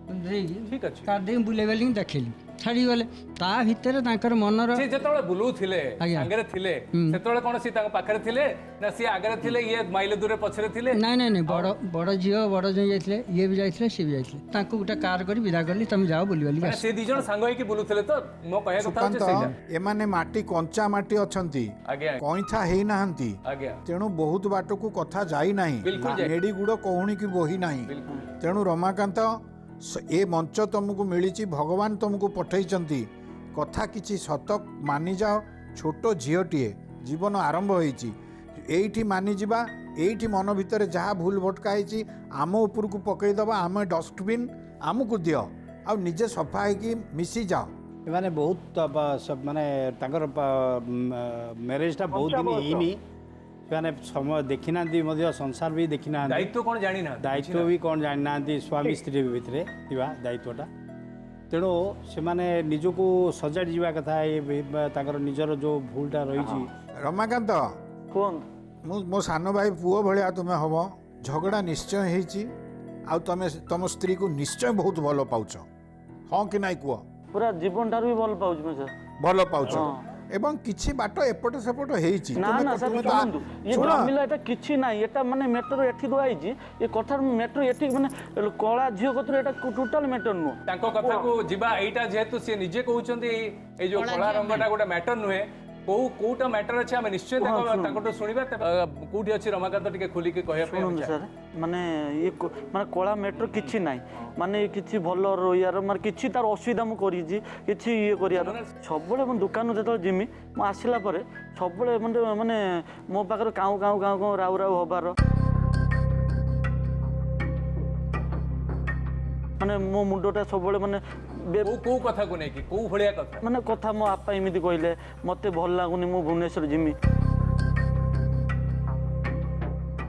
ଦେଇକି କାର୍ ଦେଇକି ବୁଲେଇ ବାଲିକି ଦେଖେଇଲି, ଛାଡ଼ିଗଲେ। ତା ଭିତରେ ତାଙ୍କର ମନର ସେ ଯେତେବେଳେ ବୁଲୁଥିଲେ ସାଙ୍ଗରେ ଥିଲେ, ସେତେବେଳେ କ'ଣ ସେ ତାଙ୍କ ପାଖରେ ଥିଲେ ନା ସିଏ ଆଗରେ ଥିଲେ, ଇଏ ମାଇଲେ ଦୂରେ ପଛରେ ଥିଲେ? ନାଇଁ ବଡ଼ ଝିଅ ବଡ଼ ଝିଅ ଯାଇଥିଲେ, ଇଏ ବି ଯାଇଥିଲେ, ସିଏ ବି ଯାଇଥିଲେ। ତାଙ୍କୁ ଗୋଟେ କାର୍ କରି ବିଦା କଲି, ତମେ ଯାଅ ବୁଲିବାଲି ଆସ। ସେ 2 ଜଣ ସାଙ୍ଗ ହେଇକି ବୁଲୁଥିଲେ ତ? ମୋ କହିବା କଥା ହଉଛି ସେଇଟା। ଏମାନେ ମାଟି କଞ୍ଚା ମାଟି ଅଛନ୍ତି, ଆଜ୍ଞା କଇଁଥା ହେଇନାହାନ୍ତି, ଆଜ୍ଞା ତେଣୁ ବହୁତ ବାଟକୁ କଥା ଯାଇନାହିଁ, ନେଡ଼ି ଗୁଡ଼ କହୁଣୀ କି ବୋହି ନାହିଁ। ତେଣୁ ରମାକାନ୍ତ, ଏ ମଞ୍ଚ ତମକୁ ମିଳିଛି, ଭଗବାନ ତମକୁ ପଠେଇଛନ୍ତି, କଥା କିଛି ସତ ମାନିଯାଅ। ଛୋଟ ଝିଅଟିଏ, ଜୀବନ ଆରମ୍ଭ ହେଇଛି, ଏଇଠି ମାନିଯିବା, ଏଇଠି ମନ ଭିତରେ ଯାହା ଭୁଲ ଭଟକା ହେଇଛି ଆମ ଉପରକୁ ପକେଇଦେବା, ଆମେ ଡଷ୍ଟବିନ୍ ଆମକୁ ଦିଅ, ଆଉ ନିଜେ ସଫା ହେଇକି ମିଶିଯାଅ। ଏମାନେ ବହୁତ ମାନେ ତାଙ୍କର ମ୍ୟାରେଜଟା ବହୁତ ଦିନ ହେଇନି, ସେମାନେ ସମୟ ଦେଖିନାହାନ୍ତି, ମଧ୍ୟ ସଂସାର ବି ଦେଖିନାହାନ୍ତି, ଦାୟିତ୍ୱ କ'ଣ ଜାଣିନାହାନ୍ତି, ଦାୟିତ୍ୱ ବି କ'ଣ ଜାଣିନାହାନ୍ତି, ସ୍ୱାମୀ ସ୍ତ୍ରୀ ଭିତରେ ଥିବା ଦାୟିତ୍ୱଟା। ତେଣୁ ସେମାନେ ନିଜକୁ ସଜାଡ଼ି ଯିବା କଥା, ତାଙ୍କର ନିଜର ଯେଉଁ ଭୁଲଟା ରହିଛି। ରମାକାନ୍ତ, କୁହନ୍ତୁ। ମୁଁ ମୋ ସାନ ଭାଇ ପୁଅ ଭଳିଆ ତୁମେ ହବ, ଝଗଡ଼ା ନିଶ୍ଚୟ ହେଇଛି, ଆଉ ତମେ ତମ ସ୍ତ୍ରୀକୁ ନିଶ୍ଚୟ ବହୁତ ଭଲ ପାଉଛ, ହଁ କି ନାଇଁ କୁହ? ପୁରା ଜୀବନ ଠାରୁ ବି ଭଲ ପାଉଛି ମୁଁ ସାର୍। ଭଲ ପାଉଛ, ଏବଂ କିଛି ବାଟ ଏପଟ ସେପଟ ହେଇଛି। ନା ନା ସାର୍, ଶୁଣନ୍ତୁ, ଇଏ ଜମିଲା ଏଟା କିଛି ନାହିଁ, ଏଟା ମାନେ ମେଟର ଏଠି ଧୁଆ ହେଇଛି, ଏ କଥାର ମେଟର ଏଠି ମାନେ କଳା ଝିଅ କତରୁ ଏଟା ଟୋଟାଲ ମେଟର ନୁହଁ। ତାଙ୍କ କଥାକୁ ଯିବା, ଏଇଟା ଯେହେତୁ ସିଏ ନିଜେ କହୁଛନ୍ତି ଏଇ ଯୋଉ କଳା ରଙ୍ଗଟା ଗୋଟେ ମ୍ୟାଟର ନୁହେଁ, କୋଉଟା ମ୍ୟାଟର ଅଛି ଆମେ ନିଶ୍ଚୟ ତାଙ୍କଠୁ ଶୁଣିବା। କୋଉଠି ଅଛି ରମାକାନ୍ତ, ଟିକେ ଖୋଲିକି କହିବା ପାଇଁ? ଶୁଣନ୍ତୁ ସାର୍, ମାନେ ଇଏ ମାନେ କଳା ମେଟର କିଛି ନାହିଁ, ମାନେ କିଛି ଭଲ ରହିବାର ମାନେ କିଛି ତାର ଅସୁବିଧା ମୁଁ କରିଛି, କିଛି ଇଏ କରିବାର। ସବୁବେଳେ ମୁଁ ଦୋକାନରୁ ଯେତେବେଳେ ଯିମି, ମୁଁ ଆସିଲା ପରେ ସବୁବେଳେ ମାନେ ମୋ ପାଖରେ କାଉଁ କାଉଁ କାଉଁ କାଉଁ ରାଉ ରାଉ ହବାର, ମାନେ ମୋ ମୁଣ୍ଡଟା ସବୁବେଳେ ମାନେ କୋଉ କଥା को नहीं कि କୋଉ ଭଳିଆ କଥା ମାନେ କଥା ମୋ ବାପା ଏମିତି କହିଲେ ମୋତେ ଭଲ ଲାଗୁନି ମୁଁ ଭୁବନେଶ୍ୱର ଯିମି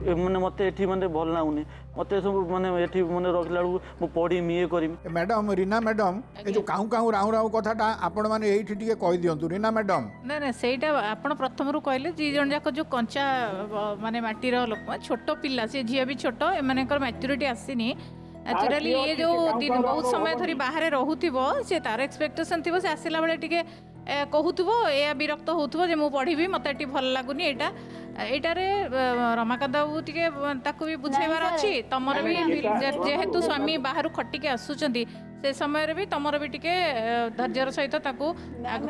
ମାନେ ମୋତେ ଏଠି ମାନେ ଭଲ ଲାଗୁନି ମୋତେ ସବୁ ମାନେ ଏଠି ମାନେ ରଖିଲା ବେଳକୁ ମୁଁ ପଢ଼ିମି ଇଏ କରିମି ମ୍ୟାଡ଼ାମ ରୀନା ମ୍ୟାଡ଼ାମ ଏ ଯୋଉ କାଉଁ କାଉଁ ରାଉଁ ରାଉଁ କଥାଟା ଆପଣ ମାନେ ଏଇଠି ଟିକେ କହିଦିଅନ୍ତୁ ରୀନା ମ୍ୟାଡ଼ାମ। ନା ନା ସେଇଟା ଆପଣ ପ୍ରଥମରୁ କହିଲେ ଦି ଜଣ ଯାକ ଯୋଉ କଞ୍ଚା ମାନେ ମାଟିର ଲୋକ ଛୋଟ ପିଲା ସେ ଝିଅ ବି ଛୋଟ ଏମାନଙ୍କର ମ୍ୟାଚୁରିଟି ଆସିନି ନ୍ୟାଚୁରାଲି ଇଏ ଯୋଉ ବହୁତ ସମୟ ଧରି ବାହାରେ ରହୁଥିବ ସେ ତାର ଏକ୍ସପେକ୍ଟେସନ ଥିବ ସେ ଆସିଲା ବେଳେ ଟିକେ କହୁଥିବ ଏୟା ବିରକ୍ତ ହଉଥିବ ଯେ ମୁଁ ପଢ଼ିବି ମୋତେ ଏଠି ଭଲ ଲାଗୁନି ଏଇଟାରେ ରମାକାନ୍ତ ବାବୁ ଟିକେ ତାକୁ ବି ବୁଝେଇବାର ଅଛି ତମର ବି ଯେହେତୁ ସ୍ୱାମୀ ବାହାରୁ ଖଟିକି ଆସୁଛନ୍ତି ସେ ସମୟରେ ବି ତମର ବି ଟିକେ ଧୈର୍ଯ୍ୟର ସହିତ ତାକୁ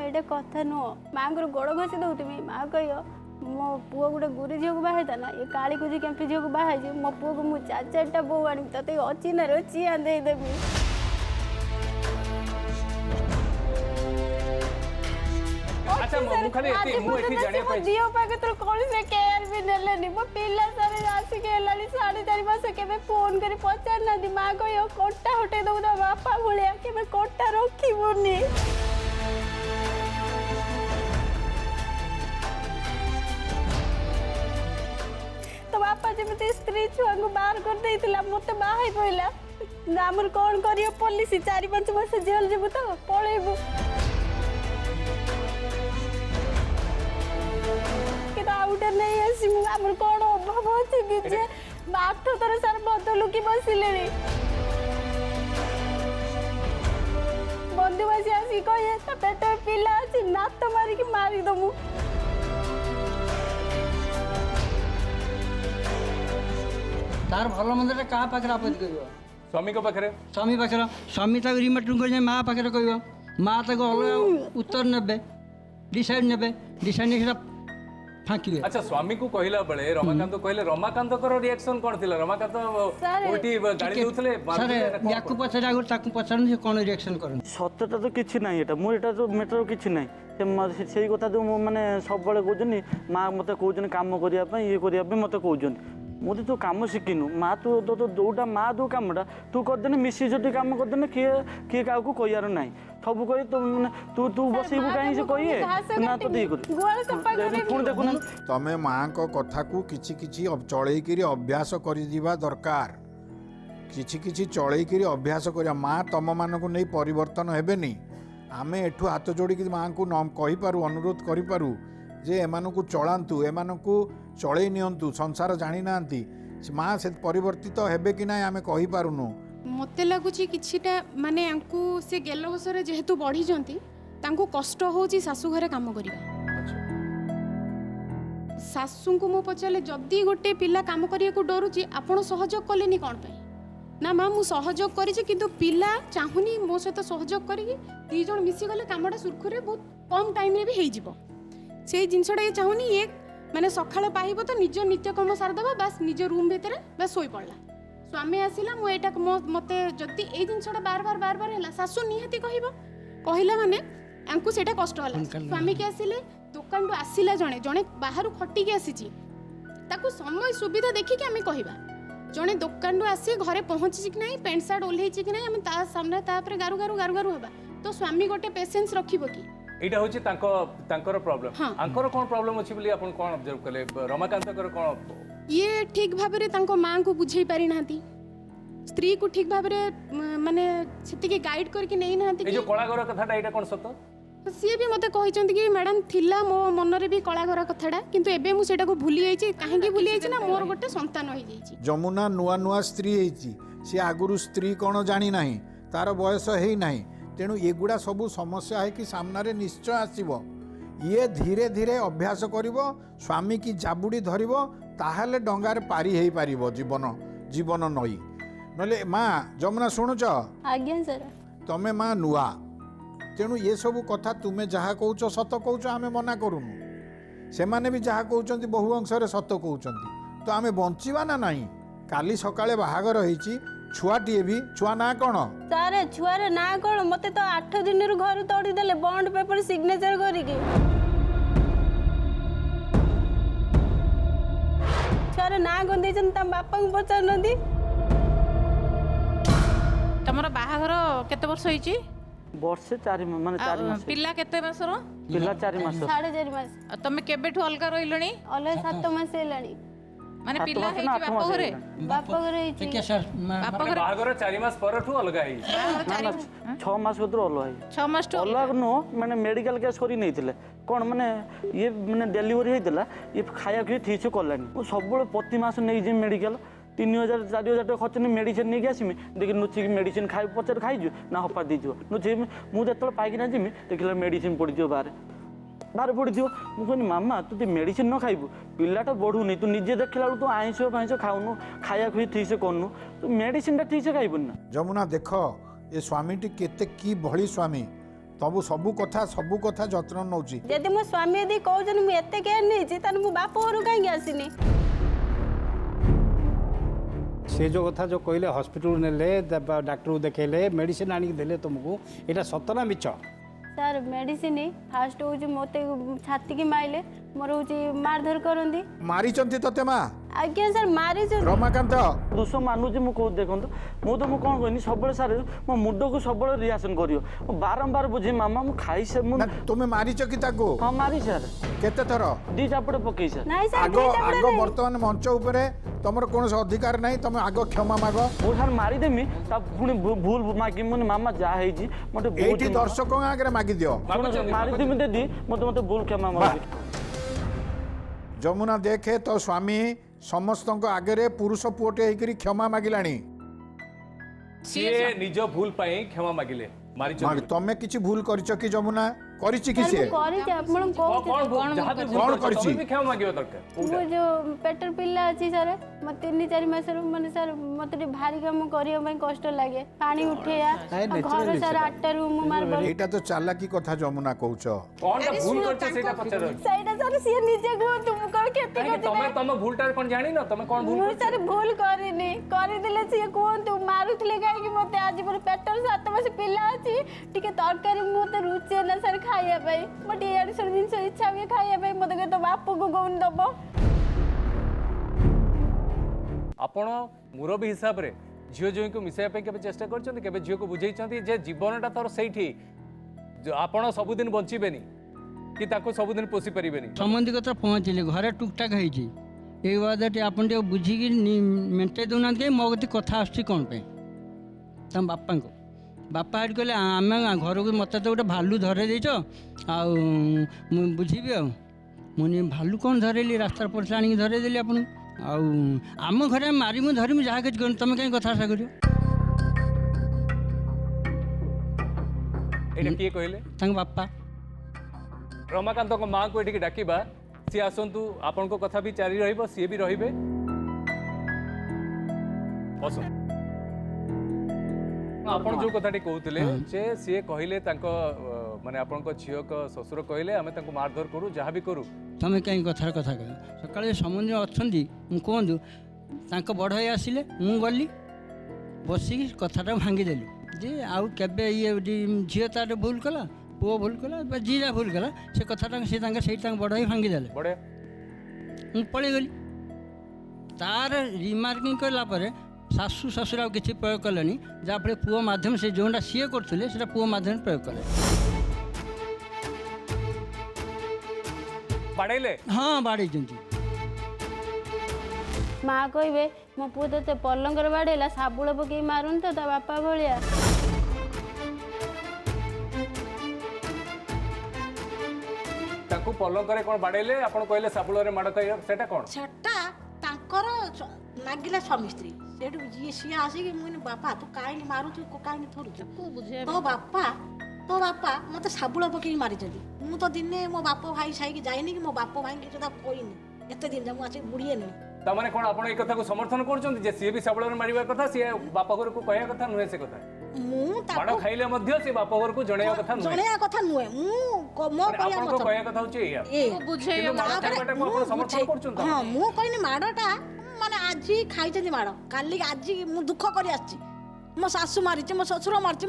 ଏଇଟା କଥା ନୁହଁ ମାଆଙ୍କର ଗୋଡ଼ ଘଷି ଦଉଥିବି ମା କହିବ ମୋ ପୁଅ ଗୋଟେ ଗୁରୁ ଝିଅକୁ ବାହା ହେଇଥାନ୍ତା ଏ କାଳି କୁଜି କେମ୍ପି ଝିଅକୁ ବାହା ହେଇଛି ମୋ ପୁଅକୁ ମୁଁ 4-4ଟା ବୋଉ ଆଣିବି ତତେ ଅଚିନାରେ ଚିଆଁ ଦେଇଦେବି अच्छा मु खाली मु एठी जानिया पाई जियो पाके तो कौन से केयर भी नेलेनी मो पिल्ला सारे आसी के लाली 4.5 मास केबे फोन करी पचार ना दी मां कहियो कोटा हटे दउ दा बापा भलिया केबे कोटा रखिबोनी तो बापा जेमते स्त्री छुआ को बाहर कर देइतिला मते बाहाई पइला ना हमर कोन करियो पॉलिसी 4-5 मास जेल जेबु तो पळेबु आउटर नहीं आसी आमर कौन अभाव अच्छे कि जे 8 थर सार बदलू कि बसिले बंधुबासी आसी कहे पेट पिला अच्छी नात मारिकी मारिदमु तार भल मंद क्या पाखे आपत्ति कर स्वामी को पाखरे स्वामी पाखे स्वामी ताक रिमेट कर माँ पाखे कह माँ ताक अलग उत्तर ने डिसाइड ने डिसाइड फाँकी अच्छा स्वामी को कहला बेले रमाकांत कहले रमाकांत कर रिएक्शन कोन थिला रमाकांत ओटी गाड़ी देउथले सर याकू पछरे आगु ताकू पछरन से कोन रिएक्शन करन ସତ୍ୟତା ତ କିଛି ନାହିଁ ଏଟା ମୁଁ ଏଟା ତ ମ୍ୟାଟର କିଛି ନାହିଁ ସେଇ କଥା ଯୋଉ ମୁଁ ମାନେ ସବୁବେଳେ କହୁଛନ୍ତି ମା ମୋତେ କହୁଛନ୍ତି କାମ କରିବା ପାଇଁ ଇଏ କରିବା ପାଇଁ ମୋତେ କହୁଛନ୍ତି ମୁଁ ତ ତୁ କାମ ଶିଖିନୁ ମା ତୁ ଯୋଉଟା ମା ଯୋଉ କାମଟା ତୁ କରିଦେନେ ମିଶି ଯଦି କାମ କରିଦେନେ କିଏ କାହାକୁ କହିବାର ନାହିଁ ସବୁ କହି ତୁ ମାନେ ତୁ ବସିବୁ କାହିଁ ସେ କହିଏ ନା ତ ଦେଇ କରୁ ପୁଣି ଦେଖୁନ ତମେ ମାଙ୍କ କଥାକୁ କିଛି କିଛି ଚଳେଇକିରି ଅଭ୍ୟାସ କରିଯିବା ଦରକାର କିଛି କିଛି ଚଳେଇକିରି ଅଭ୍ୟାସ କରିବା ମା ତମମାନଙ୍କୁ ନେଇ ପରିବର୍ତ୍ତନ ହେବେନି ଆମେ ଏଠୁ ହାତ ଯୋଡ଼ିକି ମାଙ୍କୁ କହିପାରୁ ଅନୁରୋଧ କରିପାରୁ ଯେ ଏମାନଙ୍କୁ ଚଳାନ୍ତୁ ଏମାନଙ୍କୁ ଚଳେଇ ନିଅନ୍ତୁ ସଂସାର ଜାଣିନାହାନ୍ତି ମା ସେ ପରିବର୍ତ୍ତିତ ହେବେ କି ନାହିଁ ଆମେ କହିପାରୁନୁ ମୋତେ ଲାଗୁଛି କିଛିଟା ମାନେ ୟାଙ୍କୁ ସେ ଗେଲ ବସରେ ଯେହେତୁ ବଢ଼ିଛନ୍ତି ତାଙ୍କୁ କଷ୍ଟ ହେଉଛି ଶାଶୁ ଘରେ କାମ କରିବା ଶାଶୁଙ୍କୁ ମୁଁ ପଚାରିଲେ ଯଦି ଗୋଟେ ପିଲା କାମ କରିବାକୁ ଡରୁଛି ଆପଣ ସହଯୋଗ କଲେନି କ'ଣ ପାଇଁ ନା ମା ମୁଁ ସହଯୋଗ କରିଛି କିନ୍ତୁ ପିଲା ଚାହୁଁନି ମୋ ସହିତ ସହଯୋଗ କରିକି 2 ଜଣ ମିଶିଗଲେ କାମଟା ସୁରୁଖୁରୁରେ ବହୁତ କମ୍ ଟାଇମ୍ରେ ବି ହେଇଯିବ ସେଇ ଜିନିଷଟା ଇଏ ଚାହୁଁନି ଇଏ ମାନେ ସକାଳ ପାଇବ ତ ନିଜ ନିତ୍ୟକର୍ମ ସାରିଦେବା ବାସ୍ ନିଜ ରୁମ୍ ଭିତରେ ବାସ୍ ଶୋଇପଡ଼ିଲା ସ୍ୱାମୀ ଆସିଲା ମୁଁ ଏଇଟା ମୋତେ ଯଦି ଏଇ ଜିନିଷଟା ବାର ବାର ହେଲା ଶାଶୁ ନିହାତି କହିଲା ମାନେ ୟାଙ୍କୁ ସେଇଟା କଷ୍ଟ ହେଲା ସ୍ୱାମୀକି ଆସିଲେ ଦୋକାନରୁ ଆସିଲା ଜଣେ ବାହାରୁ ଖଟିକି ଆସିଛି ତାକୁ ସମୟ ସୁବିଧା ଦେଖିକି ଆମେ କହିବା ଜଣେ ଦୋକାନରୁ ଆସି ଘରେ ପହଞ୍ଚିଛି କି ନାହିଁ ପ୍ୟାଣ୍ଟ ସାର୍ଟ ଓହ୍ଲେଇଛି କି ନାହିଁ ଆମେ ତା ସାମ୍ନାରେ ତାପରେ ଗାରୁ ହେବା ତ ସ୍ୱାମୀ ଗୋଟେ ପେସେନ୍ସ ରଖିବ କି एटा होची तांकर प्रॉब्लम आंकर कोन प्रॉब्लम अछि बोली आपण कोन ऑब्जर्व कले रमाकांत कर कोन ये ठीक भाबरे तांको मां को बुझेई पारि नांती स्त्री को ठीक भाबरे माने सेति के गाइड करके नै नांती ए जो कलागर कथाटा एटा कोन सत सी भी मते कहि चंती कि मैडम थिला मो मन रे भी कलागर कथाटा किंतु एबे मु सेटा को भूली जाईची काहे की भूली जाईची ना मोर गोटे संतान होई जाईची जमुना नुआ स्त्री हेची से आगुरु स्त्री कोन जानी नाही तार बयस हेई नाही तेणु एगुड़ा सबू समस्या है कि सामने निश्चय आसब ये धीरे धीरे अभ्यास करिवो स्वामी की जाबुड़ी धरिवो ताहले डंगार पारी हेई पारिबो जीवन नई नले माँ जमुना शुणुच आज्ञा सर तमे माँ नुआ तेणु ये सबू कथा तुमे जहाँ कहूच सत कहूच आमे मना करूनु से माने भी जहाँ कहउचंती बहु अंशरे सत कहउचंती तो आमे बंचिबा ना नहीं काली सकाळे बाहागर होईची छुआटीए भी छुआ ना कौन सारे छुआर ना कौन मते तो 8 दिन रु घर तोड़ी देले बॉन्ड पेपर सिग्नेचर करिके छुआर ना कोन देछन त बापा को पचार नदी तमरा बाहागर केते वर्ष होईची ବର୍ଷେ 4 ମାନେ 4 ମାସ ପିଲା କେତେ ମାସର? ପିଲା 4 ମାସ 4.5 ମାସ ଆଉ ତମେ କେବେଠୁ ଅଲଗା ରହିଲଣି? ଅଲଗା 7 ମାସ ହେଲାଣି। ମାନେ 7 ପିଲା ମାସ ନା ହେଇଛି 8 ବାପ ମାସ ଘରେ? ହେଲାଣି। ବାପ ଘରେ ହେଇଛି। ଟିକେ ସାର୍ ବାପ ମାନେ ଘରେ ବାହାଘର 4 ମାସ ପରଠୁ ଅଲଗା ହେଇ ନା ନା 6 ମାସ ଭିତରେ ଅଲଗା ହେଇ 6 ମାସ ଟୁ ଅଲଗା ନୁହଁ ମାନେ ମେଡ଼ିକାଲ କେସ୍ କରି ନେଇଥିଲେ କ'ଣ ମାନେ ଇଏ ମାନେ ଡେଲିଭରି ହେଇଥିଲା ଇଏ ଖାଇବାକୁ ବି ଠିକ୍ ସେ କଲାନି ମୁଁ ସବୁବେଳେ ପ୍ରତି ମାସ ନେଇଯିବି ମେଡ଼ିକାଲ 3000 4000 ଟଙ୍କା ଖର୍ଚ୍ଚ ନେଇ ମେଡ଼ିସିନ ନେଇକି ଆସିମି ଦେଖି ନୁଚିକି ମେଡ଼ିସିନ ଖାଇ ପଚାରେ ଖାଇଛୁ ନା ହପା ଦେଇଯିବ ନୁଚିକି ମୁଁ ଯେତେବେଳେ ପାଇକିନା ଯିମି ଦେଖିଲା ମେଡ଼ିସିନ ପଡ଼ିଯିବ ବାହାରେ ପଡ଼ିଥିବ ମୁଁ କହିନି ମାମା ତୁ ଯଦି ମେଡ଼ିସିନ ନ ଖାଇବୁ ପିଲାଟା ବଢ଼ୁନି ତୁ ନିଜେ ଦେଖିଲା ବେଳକୁ ତୁ ଆଇଁଷ ଫାଇଁଷ ଖାଉନୁ ଖାଇବାକୁ ବି ଠିକ୍ ସେ କରୁନୁ ତୁ ମେଡ଼ିସିନଟା ଠିକ୍ ସେ ଖାଇବୁନି ନା ଯମୁନା ଦେଖ ଏ ସ୍ୱାମୀଟି କେତେ କି ଭଳି ସ୍ୱାମୀ ସବୁ କଥା ଯତ୍ନ ନେଉଛି। ଯଦି ମୋ ସ୍ୱାମୀ ଯଦି କହୁଛନ୍ତି ମୁଁ ଏତେ କେୟାର ନେଇଛି ତାହେଲେ ମୁଁ ବାପ ଘରୁ କାହିଁକି ଆସିନି? ସେ ଯେଉଁ କଥା ଯେଉଁ କହିଲେ ହସ୍ପିଟାଲ ନେଲେ ଡାକ୍ତରକୁ ଦେଖେଇଲେ ମେଡ଼ିସିନ ଆଣିକି ଦେଲେ ତୁମକୁ ଏଇଟା ସତ ନା ମିଛ? ସାର୍ ମେଡ଼ିସିନ ଫାଷ୍ଟ ହେଉଛି ମୋତେ ଛାତିକି ମାଇଲେ ମୋର ହେଉଛି ମାରଧର କରନ୍ତି। ମାରିଛନ୍ତି ତତେ ମା? ଆଜ୍ଞା ସାର୍ ମାରିଛନ୍ତି। ରମାକାନ୍ତ ଦୋଷ ମାନୁଛି ମୁଁ କହୁଛି ଦେଖନ୍ତୁ ମୁଁ ତୁମକୁ କ'ଣ କହିନି ସବୁବେଳେ ସାର୍ ମୋ ମୁଣ୍ଡକୁ ସବୁବେଳେ ରିଆକ୍ସନ୍ କରିବ ମୁଁ ବାରମ୍ବାର ବୁଝି ମାମା ମୁଁ ଖାଇସେ ମୁଁ ତୁମେ ମାରିଛ କି ତାକୁ? ହଁ ମାରି ସାର୍ କେତେ ଥର? 2 ଚାପଡ଼େ ପକେଇ ସାର୍ ନାଇଁ ସାର୍ ଆଗ ବର୍ତ୍ତମାନ ମଞ୍ଚ ଉପରେ ତମର କୌଣସି ଅଧିକାର ନାହିଁ ତମେ ଆଗ କ୍ଷମା ମାଗ। ମୁଁ ସାର୍ ମାରିଦେମି ତା ପୁଣି ଭୁଲ ମାଗିବି ମାନେ ମାମା ଯାହା ହେଇଛି ମୋତେ ଏଇଠି ଦର୍ଶକଙ୍କ ଆଗରେ ମାଗିଦିଅ। ମାରିଦେମି ଦିଦି ମୋତେ ଭୁଲ କ୍ଷମା ମାଗି ଯମୁନା ଦେଖେ ତୋ ସ୍ୱାମୀ ସମସ୍ତଙ୍କ ଆଗରେ ପୁରୁଷ ପୁଅଟେ ହେଇକରି କ୍ଷମା ମାଗିଲାଣି। ସିଏ ନିଜ ଭୁଲ ପାଇଁ କ୍ଷମା ମାଗିଲେ ମାରିଛନ୍ତି ତମେ କିଛି ଭୁଲ କରିଛ କି ଯମୁନା? କରିଛି କି ସିଏ? କରିଛି ଆପଣ କଣ କରିଛି? କ୍ଷମା ମାଗିବା ଦରକାର ମୁଁ ଯୋଉ ପେଟର ପିଲା ଅଛି ସାର୍ ମୋ 3-4 ମାସରୁ ମାନେ ସାର୍ ମତେ ଟିକେ ଭାରି କାମ କରିବା ପାଇଁ କଷ୍ଟ ଲାଗେ ପାଣି ଉଠେଇବା ଘର ସାର୍ 8ଟା ରୁମ୍ ମାର୍ବଲ ଏଇଟା ତ ଚାଲାକି କଥା ଯମୁନା କହୁଛ। କଣଟା ଭୁଲ କରିଛ ସେଇଟା ପଚାର ସେଇଟା ସାର୍ ସିଏ ନିଜେ କୁହନ୍ତୁ ମୁଁ କଣ କ୍ଷତି କରିଛି? ତମ ଭୁଲଟା କଣ ଜାଣିନ ତମେ କଣ ଭୁଲ ମୁଁ ସାର୍ ଭୁଲ କରିନି କରିଦେଲେ ସିଏ କୁହନ୍ତୁ ମାରୁଥିଲେ କାହିଁକି ମତେ ଆଜି ମୋର ପେଟର 7 ମାସ ପିଲା ଅଛି ଟିକେ ତରକାରୀ ମତେ ରୁଚେ ନା ସାର୍ ଖାଇବା ପାଇଁ ମତେ ଇଆଡେ ସବୁ ଜିନିଷ ଇଚ୍ଛା ହୁଏ ଖାଇବା ପାଇଁ ମତେ କେତେ ବାପକୁ କହୁନି ଦବ। ଆପଣ ମୁରବୀ ହିସାବରେ ଝିଅ ଜ୍ୱାଇଁଙ୍କୁ ମିଶାଇବା ପାଇଁ କେବେ ଚେଷ୍ଟା କରିଛନ୍ତି କେବେ ଝିଅକୁ ବୁଝେଇଛନ୍ତି ଯେ ଜୀବନଟା ତୋର ସେଇଠି ଆପଣ ସବୁଦିନ ବଞ୍ଚିବେନି କି ତାକୁ ସବୁଦିନ ପୋଷି ପାରିବେନି? ସମ୍ବନ୍ଧୀ କଥା ପହଞ୍ଚିଲେ ଘରେ ଟୁକଟାକ ହେଇଛି ଏଇ ବାଦଟି ଆପଣ ଟିକେ ବୁଝିକି ମେଣ୍ଟେଇ ଦେଉନାହାନ୍ତି ମୋ କତିକି କଥା ଆସୁଛି କ'ଣ ପାଇଁ? ତମ ବାପାଙ୍କୁ ବାପା ହାଡ଼ି କହିଲେ ଆମେ ଘରକୁ ମୋତେ ତ ଗୋଟେ ଭାଲୁ ଧରେଇ ଦେଇଛ ଆଉ ମୁଁ ବୁଝିବି ଆଉ ମୁଁ ଭାଲୁ କ'ଣ ଧରେଇଲି ରାସ୍ତାରେ ପଡ଼ିଥିଲା ଆଣିକି ଧରେଇ ଦେଲି ଆପଣଙ୍କୁ ଆଉ ଆମ ଘରେ ମାରିମୁ ଧରିମୁ ଯାହା କିଛି କରୁନି ତମେ କାହିଁ କଥାବାର୍ତ୍ତା କରିବ? ଏଇଟା କିଏ କହିଲେ? ତାଙ୍କ ବାପା। ରମାକାନ୍ତଙ୍କ ମାଆଙ୍କୁ ଏଠିକି ଡାକିବା ସିଏ ଆସନ୍ତୁ ଆପଣଙ୍କ କଥା ବି ଜାରି ରହିବ ସିଏ ବି ରହିବେ। ଆପଣ ଯୋଉ କଥାଟି କହୁଥିଲେ ଯେ ସିଏ କହିଲେ ତାଙ୍କ ମାନେ ଆପଣଙ୍କ ଝିଅଙ୍କ ଶ୍ୱଶୁର କହିଲେ ଆମେ ତାଙ୍କୁ ମାରଧର କରୁ ଯାହା ବି କରୁ ତମେ କାହିଁ କଥାର କଥା କହିବ? ସକାଳେ ସମ୍ବନ୍ଧୀ ଅଛନ୍ତି ମୁଁ କୁହନ୍ତୁ ତାଙ୍କ ବଡ଼ ଭାଇ ଆସିଲେ ମୁଁ ଗଲି ବସିକି କଥାଟା ଭାଙ୍ଗିଦେଲୁ ଯେ ଆଉ କେବେ ଇଏ ଝିଅ ତାର ଭୁଲ କଲା ପୁଅ ଭୁଲ କଲା ବା ଯିଏ ଯାହା ଭୁଲ କଲା ସେ କଥାଟା ସେ ସେଇଠି ତାଙ୍କ ବଡ଼ ଭାଇ ଭାଙ୍ଗିଦେଲେ ମୁଁ ପଳେଇଗଲି। ତାର ରିମାର୍କିଂ କଲା ପରେ ଶାଶୁ ଶ୍ୱଶୁର ଆଉ କିଛି ପ୍ରୟୋଗ କଲେନି ଯାହାଫଳରେ ପୁଅ ମାଧ୍ୟମ ସେ ଯେଉଁଟା ସିଏ କରୁଥିଲେ ସେଇଟା ପୁଅ ମାଧ୍ୟମରେ ପ୍ରୟୋଗ କଲେ। ବାଡ଼େଇଲେ? ହଁ ବାଡ଼େଇଛନ୍ତି। ମା କହିବେ ମୋ ପୁଅ ତତେ ପଲଙ୍କରେ ବାଡ଼େଇଲା ଶାବୁଳ ପକେଇ ମାରୁନି ତ ତା ବାପା ଭଳିଆ। ତାଙ୍କୁ ପଲଙ୍କରେ କ'ଣ ବାଡ଼େଇଲେ ଆପଣ କହିଲେ ଶାବୁଳରେ ମାଡ଼ ଖାଇବା ସେଟା କ'ଣ? ସେଟା ତାଙ୍କର ଲାଗିଲା ସ୍ୱାମୀ ସ୍ତ୍ରୀ ସେଠୁ ସିଏ ଆସିକି ମୁଁ ବାପା ତୁ କାହିଁକି ମାରୁଛୁ କାହିଁକି ଥରୁଛୁ ତୋ ବାପା ମତେ ଶାବୁଳ ପକେଇକି ମାରିଛନ୍ତି ମୁଁ ତ ଦିନେ ମୋ ବାପ ଭାଇ ସାଇକି ଯାଇନି କି ମୋ ବାପ ଭାଇକି ସୁଦ୍ଧା କହିନି ଏତେ ଦିନ ମୁଁ ଆସିକି ବୁଢ଼ିଏନି। ତାମାନେ କ'ଣ ଆପଣ ଏଇ କଥାକୁ ସମର୍ଥନ କରୁଛନ୍ତି ଯେ ସିଏ ବି ଶାବୁଳରେ ମାରିବା କଥା ସିଏ ବାପ ଘରକୁ କହିବା କଥା ନୁହେଁ ସେ କଥା? ମୁଁ ମାଡ଼ ଖାଇଲେ ମଧ୍ୟ ସେ ବାପ ଘରକୁ ଜଣେଇବା କଥା ନୁହେଁ ମୁଁ ମୋ କହିବା କଥା ହଉଛି ହଁ ମୁଁ କହିନି ମାଡ଼ଟା ମାନେ ଆଜି ଖାଇଛନ୍ତି ମାଡ଼ କାଲି ଆଜି ମୁଁ ଦୁଃଖ କରି ଆସିଛି ମୋ ଶାଶୁ ମାରିଛି, ମୋ ଶ୍ୱଶୁର ମାରିଛି,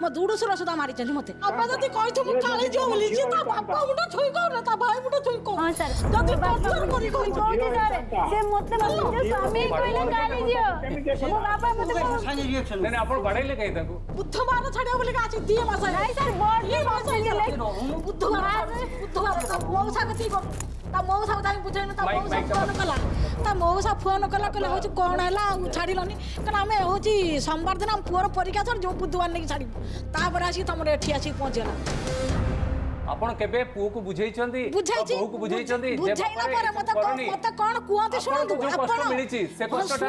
ମୋ ଦୁଡ଼ୁଶୁର ସୁଦ୍ଧା ମାରିଛନ୍ତି ମୋତେ। ବାପା ଯଦି କହିଥିବୁ କାଳି ଝିଅ ବୋଲି, ସିଏ ତା ବାପା ମୁଣ୍ଡ ଛୁଇଁ କହୁନ, ତା ଭାଇ ମୁଣ୍ଡ ଛୁଇଁ କହୁ। ହଁ ସାର୍, ଯଦି ଟର୍ଚର କରି କହିଥିବୁ କହୁଛି ସାର୍, ସେ ମୋତେ ନିଜ ସ୍ୱାମୀ କହିଲେ କାଳି ଝିଅ। ମୋ ବାପା ମୋତେ ନାଇଁ ନାଇଁ, ଆପଣ ବାଡ଼େଇଲେ କାହିଁ ତାଙ୍କୁ? ବୁଧବାର ଛାଡ଼ିବ ବୋଲି ଆଜି 2 ମାସ ନାଇଁ ସାର୍, ବଡ଼ ମାସ ହେଇଗଲେ ବୁଧବାର ତା ମଉସା କତିକି ଗଲୁ। ତା ମଉସାକୁ ଯାଇ ବୁଝେଇନୁ, ତା ମଉସା ଫୋନ କଲା, ତା ମଉସା ଫୋନ କଲା, କହିଲେ ହଉଛି କ'ଣ ହେଲା ଆଉ ଛାଡ଼ିଲନି? କାରଣ ଆମେ ହଉଛି ସୋମବାର ଦିନ ଆମ ପୁଅର ପରୀକ୍ଷା ସର ଯୋଉ ବୁଧବାର ନେଇକି ଛାଡ଼ିବୁ, ତାପରେ ଆସିକି ତମର ଏଠି ଆସିକି ପହଞ୍ଚିଗଲା। ଆପଣ କେବେ ପୁଅକୁ ବୁଝେଇଛନ୍ତି? ବୁଝାଇଛି, ବୋହୂକୁ ବୁଝେଇଛନ୍ତି? ବୁଝାଇଲା ପରେ ମତେ କ'ଣ କୁହନ୍ତି ଶୁଣନ୍ତୁ। ଯୋଉ କଷ୍ଟ ମିଳିଛି ସେ କଷ୍ଟଟା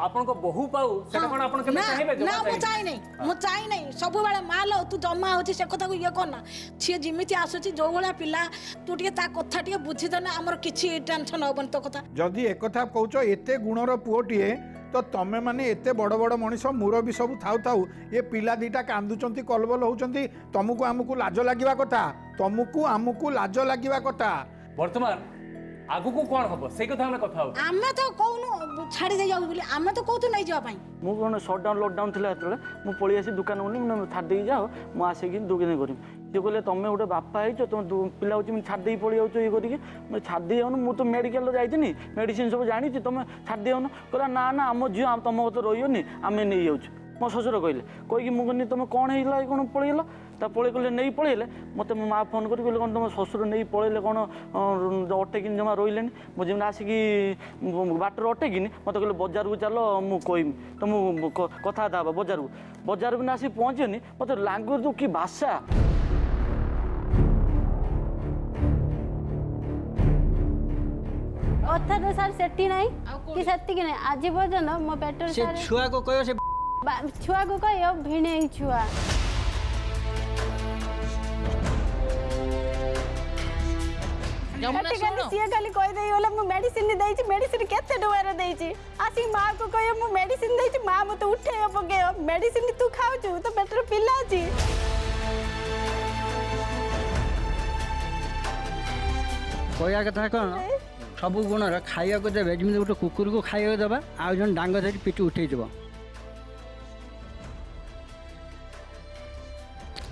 ଆପଣଙ୍କ ବୋହୂ ପାଉ, ସେଟା କ'ଣ ଆପଣ କେବେ ଚାହିଁବେ? ନା ମୁଁ ଚାହିଁନି, ମୁଁ ଚାହିଁନି। ସବୁବେଳେ ମା ଲୋ ତୁ ଜମା ହଉଛି ସେ କଥାକୁ ଇଏ କରନା। ସିଏ ଯେମିତି ଆସୁଛି ଯୋଉ ଭଳିଆ ପିଲା, ତୁ ଟିକେ ତା କଥା ଟିକେ ବୁଝିଦେଲେ ଆମର କିଛି ଟେନସନ୍ ହବନି ତୋ କଥା। ଯଦି ଏକଥା କହୁଛ ଏତେ ଗୁଣର ପୁଅଟିଏ, ତ ତମେ ମାନେ ଏତେ ବଡ଼ ବଡ଼ ମଣିଷ ମୁରବି ସବୁ ଥାଉ ଥାଉ ଏ ପିଲା ଦିଟା କାନ୍ଦୁଛନ୍ତି, କଲବଲ ହଉଛନ୍ତି, ତମକୁ ଆମକୁ ଲାଜ ଲାଗିବା କଥା, ତମକୁ ଆମକୁ ଲାଜ ଲାଗିବା କଥା। ବର୍ତ୍ତମାନ ଆଗକୁ କ'ଣ ହବ ସେଇ କଥା ଆମେ କଥା ହଉଛୁ। ଆମେ ତ କହୁନୁ ଛାଡ଼ି ଦେଇ ଯାଉ ବୋଲି, ଆମେ ତ କହୁଛୁ ନେଇଯିବା ପାଇଁ। ମୁଁ କ'ଣ ସଟ୍ଡାଉନ୍ ଲକଡାଉନ୍ ଥିଲା ଯେତେବେଳେ ମୁଁ ପଳେଇ ଆସି ଦୋକାନ ଗଲି, ମୁଁ ଛାଡ଼ି ଦେଇକି ଯାଅ, ମୁଁ ଆସିକି ଦୋକାନ କରିବି। ସିଏ କହିଲେ ତମେ ଗୋଟେ ବାପା ହେଇଛ, ତମେ ପିଲା ହେଉଛି ମୁଁ ଛାଡ଼ି ଦେଇକି ପଳେଇ ଯାଉଛ ଇଏ କରିକି। ମୁଁ ଛାଡ଼ି ଦେଇ ଯାଉନ, ମୁଁ ତ ମେଡ଼ିକାଲରେ ଯାଇଥିଲି, ମେଡ଼ିସିନ ସବୁ ଜାଣିଛି, ତମେ ଛାଡ଼ି ଦେଇ ଯାଉନ। କହିଲା ନା ନା ଆମ ଝିଅ ତମ କଥା ରହିବନି, ଆମେ ନେଇଯାଉଛୁ। ମୋ ଶ୍ୱଶୁର କହିକି ମୁଁ କହିଲି ତମେ କ'ଣ ହେଇଗଲା କ'ଣ ପଳେଇଗଲ? ତା କହିଲେ ନେଇ ପଳେଇଲେ। ମୋତେ ମୋ ମାଆ ଫୋନ୍ କରି କହିଲେ କ'ଣ ତମ ଶ୍ୱଶୁର ନେଇ ପଳେଇଲେ, କ'ଣ ଅଟେକିନି ଜମା ରହିଲେନି। ମୁଁ ଯେମିତି ଆସିକି ବାଟରେ ଅଟେକିନି ମୋତେ କହିଲେ ବଜାରକୁ ଚାଲ ମୁଁ କହିବି, ତ ମୁଁ କଥାବାର୍ତ୍ତା ହେବା ବଜାରକୁ ନା ଆସିକି ପହଞ୍ଚିନି, ମୋତେ ଲାଙ୍ଗୁଏଜ୍ କି ଭାଷା। କଥା ତ ସାର୍ ସେଠି ନାହିଁ କି ସେତିକି ନାହିଁ, ଆଜି ପର୍ଯ୍ୟନ୍ତ ମୋ ପେଟରେ ସେ ଛୁଆକୁ କହିବ, ସେ ଛୁଆକୁ କହିବ ଭିଣେଇ ଛୁଆ। ସିଏ ଖାଲି କହିଦେଇ ଗଲେ ମୁଁ ମେଡିସିନ ଦେଇଛି, ମେଡିସିନ କେତେ ଟଙ୍କାର ଦେଇଛି, ଆସିକି ମାଆକୁ କହିବ ମୁଁ ମେଡିସିନ ଦେଇଛି, ମା ମୋତେ ଉଠେଇବ ପକେଇବ, ମେଡିସିନ ତୁ ଖାଉଛୁ, ତୋ ପେଟରେ ପିଲା ଅଛି। କହିବା କଥା କ'ଣ, ସବୁ ଗୁଣର ଖାଇବାକୁ ଦେବେ, ଯେମିତି ଗୋଟେ କୁକୁରକୁ ଖାଇବାକୁ ଦେବା, ଆଉ ଜଣେ ଡାଙ୍ଗ ଧରି ପିଠି ଉଠେଇଯିବ,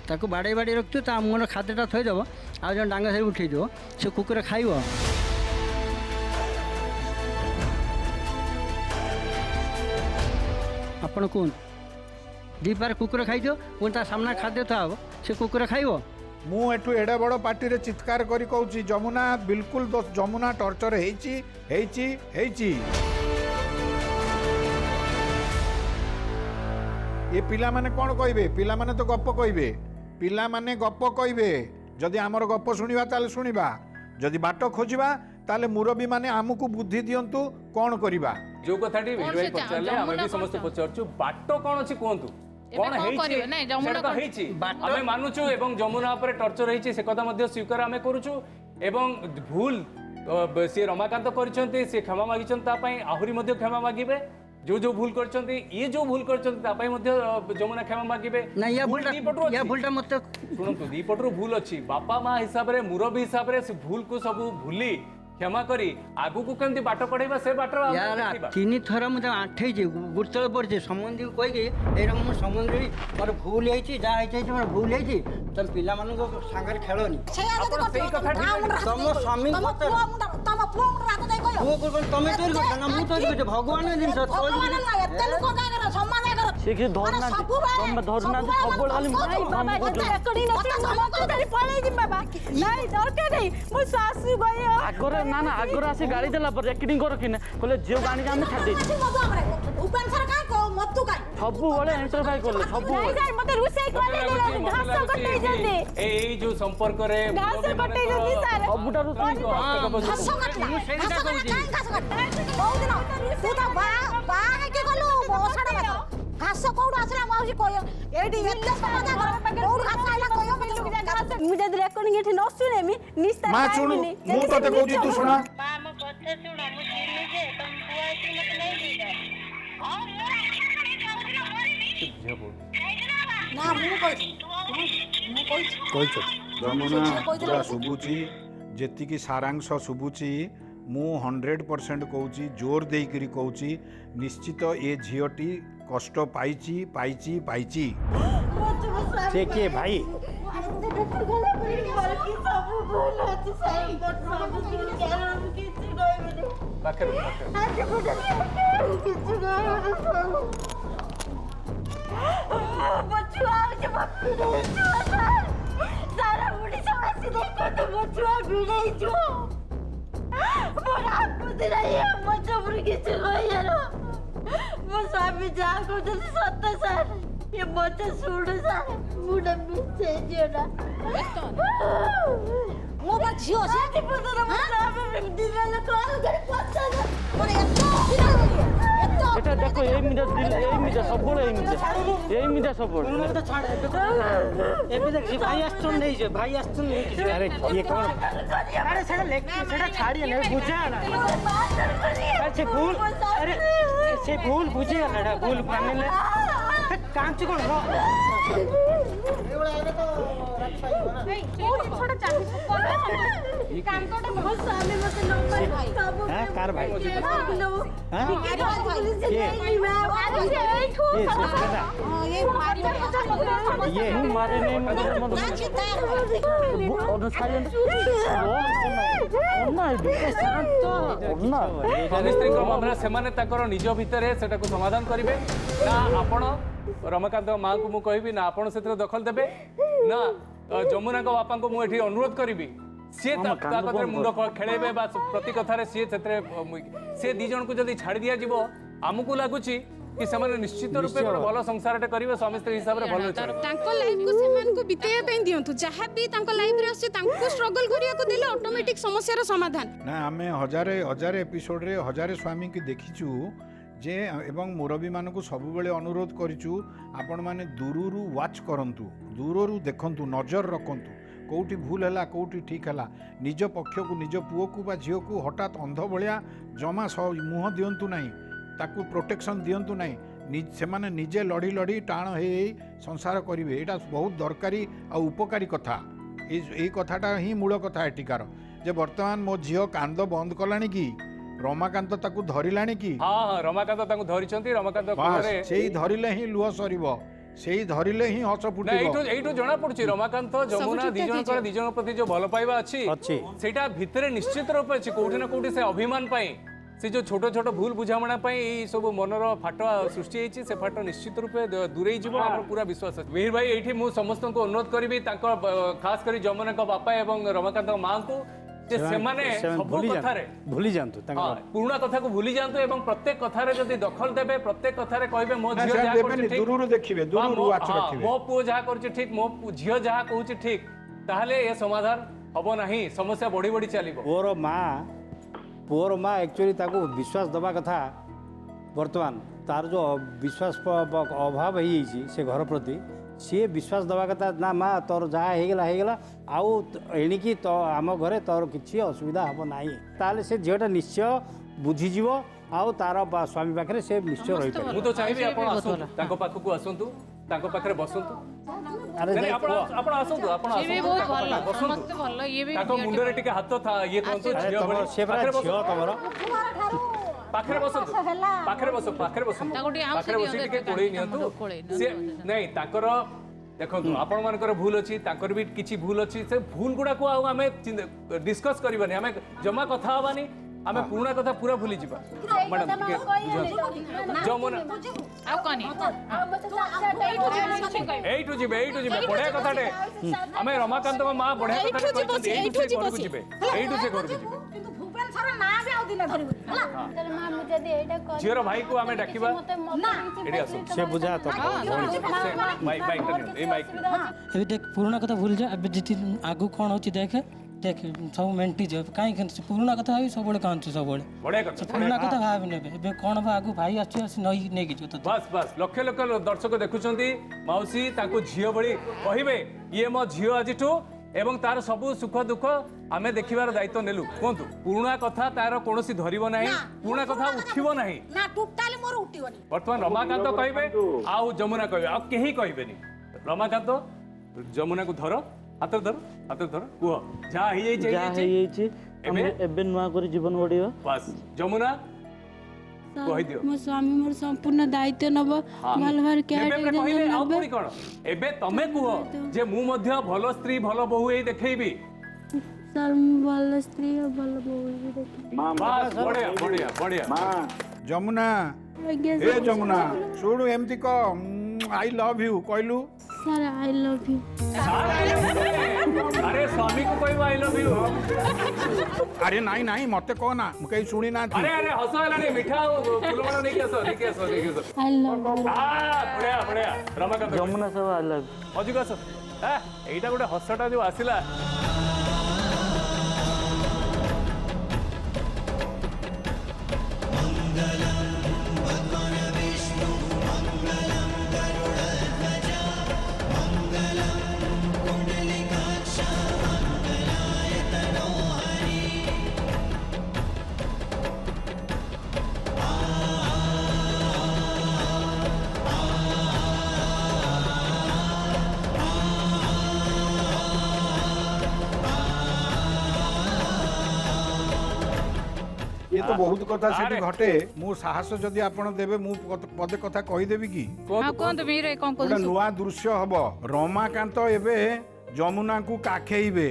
ତାକୁ ବାଡ଼େଇ ବାଡ଼େଇ ରଖିଥିବ, ତା ମୁହଁର ଖାଦ୍ୟଟା ଥୋଇଦେବ, ଆଉ ଜଣେ ଡାଙ୍ଗ ଧରି ଉଠେଇଯିବ, ସେ କୁକୁର ଖାଇବ? ଆପଣ କୁହନ୍ତୁ, ଦିପାର କୁକୁର ଖାଇଥିବ, ପୁଣି ତା ସାମ୍ନା ଖାଦ୍ୟ ଥୁଆ ହେବ, ସେ କୁକୁର ଖାଇବ? ମୁଁ ଏଠୁ ଏଡ଼େ ବଡ଼ ପାର୍ଟିରେ ଚିତ୍କାର କରି କହୁଛି, ଯମୁନା ବିଲକୁଲ ଯମୁନା ଟର୍ଚର ହେଇଛି ହେଇଛି ହେଇଛି। ଏ ପିଲାମାନେ କ'ଣ କହିବେ? ପିଲାମାନେ ତ ଗପ କହିବେ, ପିଲାମାନେ ଗପ କହିବେ। ଯଦି ଆମର ଗପ ଶୁଣିବା ତାହେଲେ ଶୁଣିବା, ଯଦି ବାଟ ଖୋଜିବା ତାହେଲେ ମୁରବୀ ମାନେ ଆମକୁ ବୁଦ୍ଧି ଦିଅନ୍ତୁ କ'ଣ କରିବା। ଯୋଉ କଥାଟି ଭିଡିଓ ପଚାରିଲେ ଆମେ ବି ସମସ୍ତେ ପଚାରୁଛୁ, ବାଟ କ'ଣ ଅଛି କୁହନ୍ତୁ, କ'ଣ ହେଇଛି? ସେଟା ତ ହେଇଛି, ଆମେ ମାନୁଛୁ, ଏବଂ ଯମୁନା ଉପରେ ଟର୍ଚର ହେଇଛି ସେ କଥା ମଧ୍ୟ ସ୍ୱୀକାର ଆମେ କରୁଛୁ, ଏବଂ ଭୁଲ ସିଏ ରମାକାନ୍ତ କରିଛନ୍ତି, ସିଏ କ୍ଷମା ମାଗିଛନ୍ତି, ତା ପାଇଁ ଆହୁରି ମଧ୍ୟ କ୍ଷମା ମାଗିବେ। जो जो भूल करछंती, ये जो भूल करछंती ता पई मध्ये जमुना क्षमा मागिबे। ना या भूलटा मत सुनंतु दी पटरो भूल अछि, बापा माँ हिसाब रे मुरबी हिसाब रे से भूल को सब भूली क्षमा करी आगु को केमती बाट पड़ेबा से बाट यार तीन थर मु आठे जे गुरुतल पड़े संबंधी को कहि ए रकम संबंधी मोर भूल हेछि जा हेछि मोर भूल हेछि तुम पिला मानु को संगर खेलोनी तुम स्वामी मत तम पुओ रात दे कयो पुओ को तमे तोर को ना मु तोर को भगवान दिन सत भगवान ना एते लोक का कर सम्मान कर से कि धरना तुम धरना सब खाली बाबा जते एकडी नथि मत खाली पळे जी बाबा नाही दरकार नहीं मु सासु गयो आगरे ना ना आगरे आसी गाड़ी देला पर एक्टिंग कर किने कहले जियो गाड़ी हम छाड़ दे उपेन सर का को मत तू का सब बळे एंटर भाई करले सब नहीं सर मते रुसे कले घास कटै जंदी ए जो संपर्क रे घास कटै जंदी सर सबटा रु घास कटला घास कटला बहुत दिन तू तो बा के गलु बसडा घास कोड आसला माउसी कोयो एडी एते समझा कर कोड घास आइला कोयो मु जद रेकॉर्डिंग एठी न सुने मी निस्ता मां सुनु मु तते कहूची तू सुना मां मो कथे सुनो मु जिनु जे तुम बुआ की मत नहीं दीदा हां मोर नहीं जाउदिना मोरी ना मु कहू जमुना पूरा शुभुची जेतिकी सारांश शुभुची मु 100% कहूची जोर देकरी कहूची निश्चित ए झीटी କଷ୍ଟ ପାଇଛି ପାଇଛି ପାଇଛି। ସେ କିଏ ଭାଇ? ପାଖରେ ମୋ ସ୍ୱାମୀ ଯାହା କହୁଛନ୍ତି ସତ ସାର୍, ଏ ମତେ ଶୁଣୁ ସାର୍, ମୁଁ ନା ମିଶେଇ ଝିଅଟା। ମୋ ବା ଝିଅ এটা দেখো এইমিটা দিলে এইমিটা সবବେଳେ এইমিটা সবବେଳେ ଏବେ ଦେଖ ଭାଇ ଆସୁଛନ୍ତି ନେଇଯିବେ, ଭାଇ ଆସୁଛନ୍ତି ନେଇଯିବେ। ଆରେ କିଏ କ'ଣ? ଆରେ ସେଟା ଛାଡ଼ି ନେ ବୁଝା ନା। ଆରେ ସେ ଭୁଲ, ଆରେ ସେ ଭୁଲ ବୁଝିଗଲା, ଏଟା ଭୁଲ ମାନିଲେ କାଞ୍ଚି କ'ଣ କାର ଭାଇ? ସ୍ୱାମୀ ମାମଲା ସେମାନେ ତାଙ୍କର ନିଜ ଭିତରେ ସେଟାକୁ ସମାଧାନ କରିବେ ନା ଆପଣ ରମାକାନ୍ତ ମାଙ୍କୁ ମୁଁ କହିବି ନା ଆପଣ ସେଥିରେ ଦଖଲ ଦେବେ ନା ଯମୁନାଙ୍କ ବାପାଙ୍କୁ ମୁଁ ଏଠି ଅନୁରୋଧ କରିବି ସିଏ ତା କଥାରେ ମୁଣ୍ଡ ଖେଳେଇବେ ବା ପ୍ରତି କଥାରେ ସିଏ ସେଥିରେ ସେ ଦି ଜଣଙ୍କୁ ଯଦି ଛାଡ଼ି ଦିଆଯିବ ଆମକୁ ଲାଗୁଛି कि ସେମାନେ ନିଶ୍ଚିତ ରୂପେ ଗୋଟେ ଭଲ ସଂସାରଟେ କରିବେ ସ୍ୱାମୀ ସ୍ତ୍ରୀ ହିସାବରେ ଭଲ ଚଳିବେ। ତାଙ୍କ ଲାଇଫକୁ ସେମାନଙ୍କୁ ବିତେଇବା ପାଇଁ ଦିଅନ୍ତୁ, ଯାହା ବି ତାଙ୍କ ଲାଇଫରେ ଆସୁଛି ତାଙ୍କୁ ଷ୍ଟ୍ରଗଲ କରିବାକୁ ଦେଲେ ଅଟୋମେଟିକ ସମସ୍ୟାର ସମାଧାନ। ନା ଆମେ ହଜାରେ ହଜାରେ ଏପିସୋଡରେ ହଜାରେ ସ୍ୱାମୀକି ଦେଖିଛୁ ଯେ ଏବଂ ମୁରବୀମାନଙ୍କୁ ସବୁବେଳେ ଅନୁରୋଧ କରିଛୁ ଆପଣମାନେ ଦୂରରୁ ୱାଚ୍ କରନ୍ତୁ, ଦୂରରୁ ଦେଖନ୍ତୁ, ନଜର ରଖନ୍ତୁ, କେଉଁଠି ଭୁଲ ହେଲା କେଉଁଠି ଠିକ୍ ହେଲା। ନିଜ ପକ୍ଷକୁ ନିଜ ପୁଅକୁ ବା ଝିଅକୁ ହଠାତ୍ ଅନ୍ଧ ଭଳିଆ ଜମା ମୁହଁ ଦିଅନ୍ତୁ ନାହିଁ, ତାକୁ ପ୍ରୋଟେକ୍ସନ୍ ଦିଅନ୍ତୁ ନାହିଁ। ସେମାନେ ନିଜେ ଲଢ଼ି ଲଢ଼ି ଟାଣ ହେଇ ସଂସାର କରିବେ, ଏଇଟା ବହୁତ ଦରକାରୀ ଆଉ ଉପକାରୀ କଥା। ଏଇ କଥାଟା ହିଁ ମୂଳ କଥା ଏଠିକାର ଯେ ବର୍ତ୍ତମାନ ମୋ ଝିଅ କାନ୍ଦ ବନ୍ଦ କଲାଣି କି ରମାକାନ୍ତ ତାକୁ ଧରିଲାଣି କି? ହଁ ରମାକାନ୍ତ ତାଙ୍କୁ ଧରିଛନ୍ତି। ରମାକାନ୍ତ ସେଇ ଧରିଲେ ହିଁ ଲୁହ ସରିବ, ସେଇ ଧରିଲେ ହିଁ ହସ ଫୁଟିବ। ଏଇଠୁ ଜଣା ପଡୁଛି ରମାକାନ୍ତ ଯମୁନା ଦି ଜଣଙ୍କର ଦି ଜଣଙ୍କ ପ୍ରତି ଯୋଉ ଭଲ ପାଇବା ଅଛି ସେଇଟା ଭିତରେ ନିଶ୍ଚିତ ରୂପେ ଅଛି। କୋଉଠି ନା କୋଉଠି ସେ ଅଭିମାନ ପାଇଁ से जो छोट छोट भूल बुझामणा सब मनर फाट सृष्टि होती से फाट निश्चित रूपे दूरे पूरा विश्वास है। मिहिर भाई ये मुझे समस्त को अनुरोध करी खास कर जमुना बापा एवं रमाकांत माँ को भूली जातु पुराणा कथा को भूली जातु एवं प्रत्येक कथार जब दखल देवे प्रत्येक कथार कहे मो झील मो पुओ जहाँ कर ठीक मो झील जहाँ कहूँ ठीक ताहले ये समाधान हम ना समस्या बढ़ी बढ़ी चलो। पुअर माँ एक्चुअली ताको विश्वास दबा कथा बर्तमान तार जो विश्वास अभाव हो से घर प्रति सी विश्वास दबा कथा ना माँ तोर जहाँ होगला आउ एणिकी तो आम घरे तोर किसी असुविधा हम ना ताले से झीटा निश्चय बुझीज आउ तार स्वामी पाखे से निश्चय रही मुझे तो चाहिए पाखक आसतु पाखे बसतु मुंडे टे हाथ था ये पाखरे बसतु पाखरे बस पाखरे बस पाखरे बस कोड़े नहीं देखो आपण मानकर भूल अच्छी भी किसी भूल अच्छी से भूल गुड़ा को आम डिस्कस करबानी आम जमा कथा हबानी आम पुराणा कथा पूरा भूली जावा मैडम जमुना एठू जीवे बढ़िया कथाटे आम रमाकांत माँ बढ़िया कथा एठू से घर को जीवे झीर भाई को आम डाकिबा से बुझा तो देख पुराना कथा भूल जा अब जी आगु कौन हो देख देख सब मेंटी जो कहीं पुराना कथा भाई सब कहूँ सब पुराना कथा भाव ने कौन आगु भाई नई जो बस बस लक्ष लक्ष दर्शक देखुं मौसी झील भली कहे ये मो झील आज एवं तार सब सुख दुख आम देखिबार दायित्व नेलु कहतु पुराणा कथा तार कौन धरब ना पुराणा कथा उठब ना बर्तमान रमाकांत कहे आउ जमुना कहे आ कहीं कहे रमाकांत जमुना को धर हाथ धर कह जहाँ नुआ कर जीवन बढ़ बस जमुना कहि दियो मो स्वामी मोर संपूर्ण दायित्व नब भल भल केयर एबे कहले आउ पुनी कोन एबे तमे कुह जे मु मध्य भलो स्त्री भलो बहु एई देखैबी सर मु भल स्त्री और भल बहु भी देखि बस बढ़िया बढ़िया बढ़िया जमुना आज्ञा ए जमुना शुणु एमती क आई लव यू कहलु सर आई लव यू अरे स्वामी को कहबो आई लव यू अरे नहीं नहीं मते कह ना मु कहीं शुणी ना अरे अरे हस हलानी मिठा फुलमाला नहीं केसो नहीं केसो नहीं केसो आई लव यू बढ़िया बढ़िया रमाकांत ଯମୁନା ସାହୁ ଆଇ ଲଭ୍ ଅଧିକ ଆସ ଏଇଟା ଗୋଟେ ହସଟା ଯୋଉ ଆସିଲା ये तो बहुत कथा सेठी घटे मु साहस जदि आपण देबे मु पदे कथा कहि देबी की हाँ कहतु मीरे कौन गोटे कहतु नुआ दृश्य हब रमाकांत एबे जमुना को काखेइबे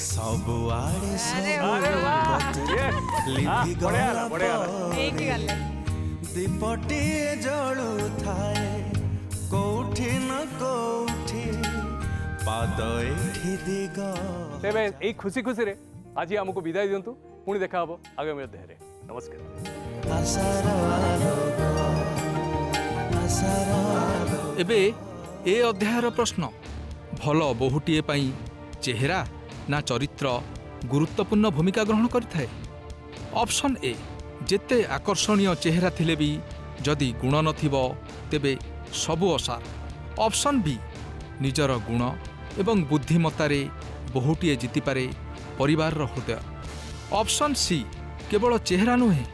ସବୁଆଡେ अरे वाह ଲିଭି बढ़िया ଗଲା बढ़िया ଏଇଠି ଗଲେ ଦୀପଟିଏ ଜଳୁଥାଏ କୋଉଠି न କୋଉଠି ପାଦ ଏଠି ଦିଗ तेबे एई खुशी खुशी रे आज हमको विदाई दियंतु पुणी देखा हबो आगामी अध्याय नमस्कार ଆଶାର ଆଲୋକ ଆଶାର ଆଲୋକ ଏବେ ଏ ଅଧ୍ୟାୟର ପ୍ରଶ୍ନ ଭଲ ବୋହୂଟିଏ ପାଇଁ ଚେହେରା ନା ଚରିତ୍ର ଗୁରୁତ୍ୱପୂର୍ଣ୍ଣ ଭୂମିକା ଗ୍ରହଣ କରିଥାଏ ଅପସନ୍ ଏ ଯେତେ ଆକର୍ଷଣୀୟ ଚେହେରା ଥିଲେ ବି ଯଦି ଗୁଣ ନଥିବ ତେବେ ସବୁ ଅସାର ଅପସନ୍ ବି ନିଜର ଗୁଣ ଏବଂ ବୁଦ୍ଧିମତ୍ତାରେ ବୋହୂଟିଏ ଜିତିପାରେ ପରିବାରର ହୃଦୟ ଅପସନ୍ ସି କେବଳ ଚେହେରା ନୁହେଁ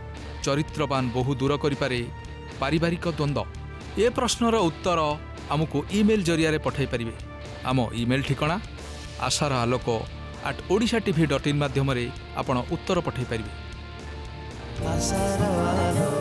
ଚରିତ୍ରବାନ ବୋହୂ ଦୂର କରିପାରେ ପାରିବାରିକ ଦ୍ୱନ୍ଦ୍ୱ ଏ ପ୍ରଶ୍ନର ଉତ୍ତର ଆମକୁ ଇମେଲ୍ ଜରିଆରେ ପଠାଇ ପାରିବେ ଆମ ଇମେଲ୍ ଠିକଣା ଆଶାର ଆଲୋକ @odishatv.in ମାଧ୍ୟମରେ ଆପଣ ଉତ୍ତର ପଠାଇ ପାରିବେ ଆଶାର ଆଲୋକ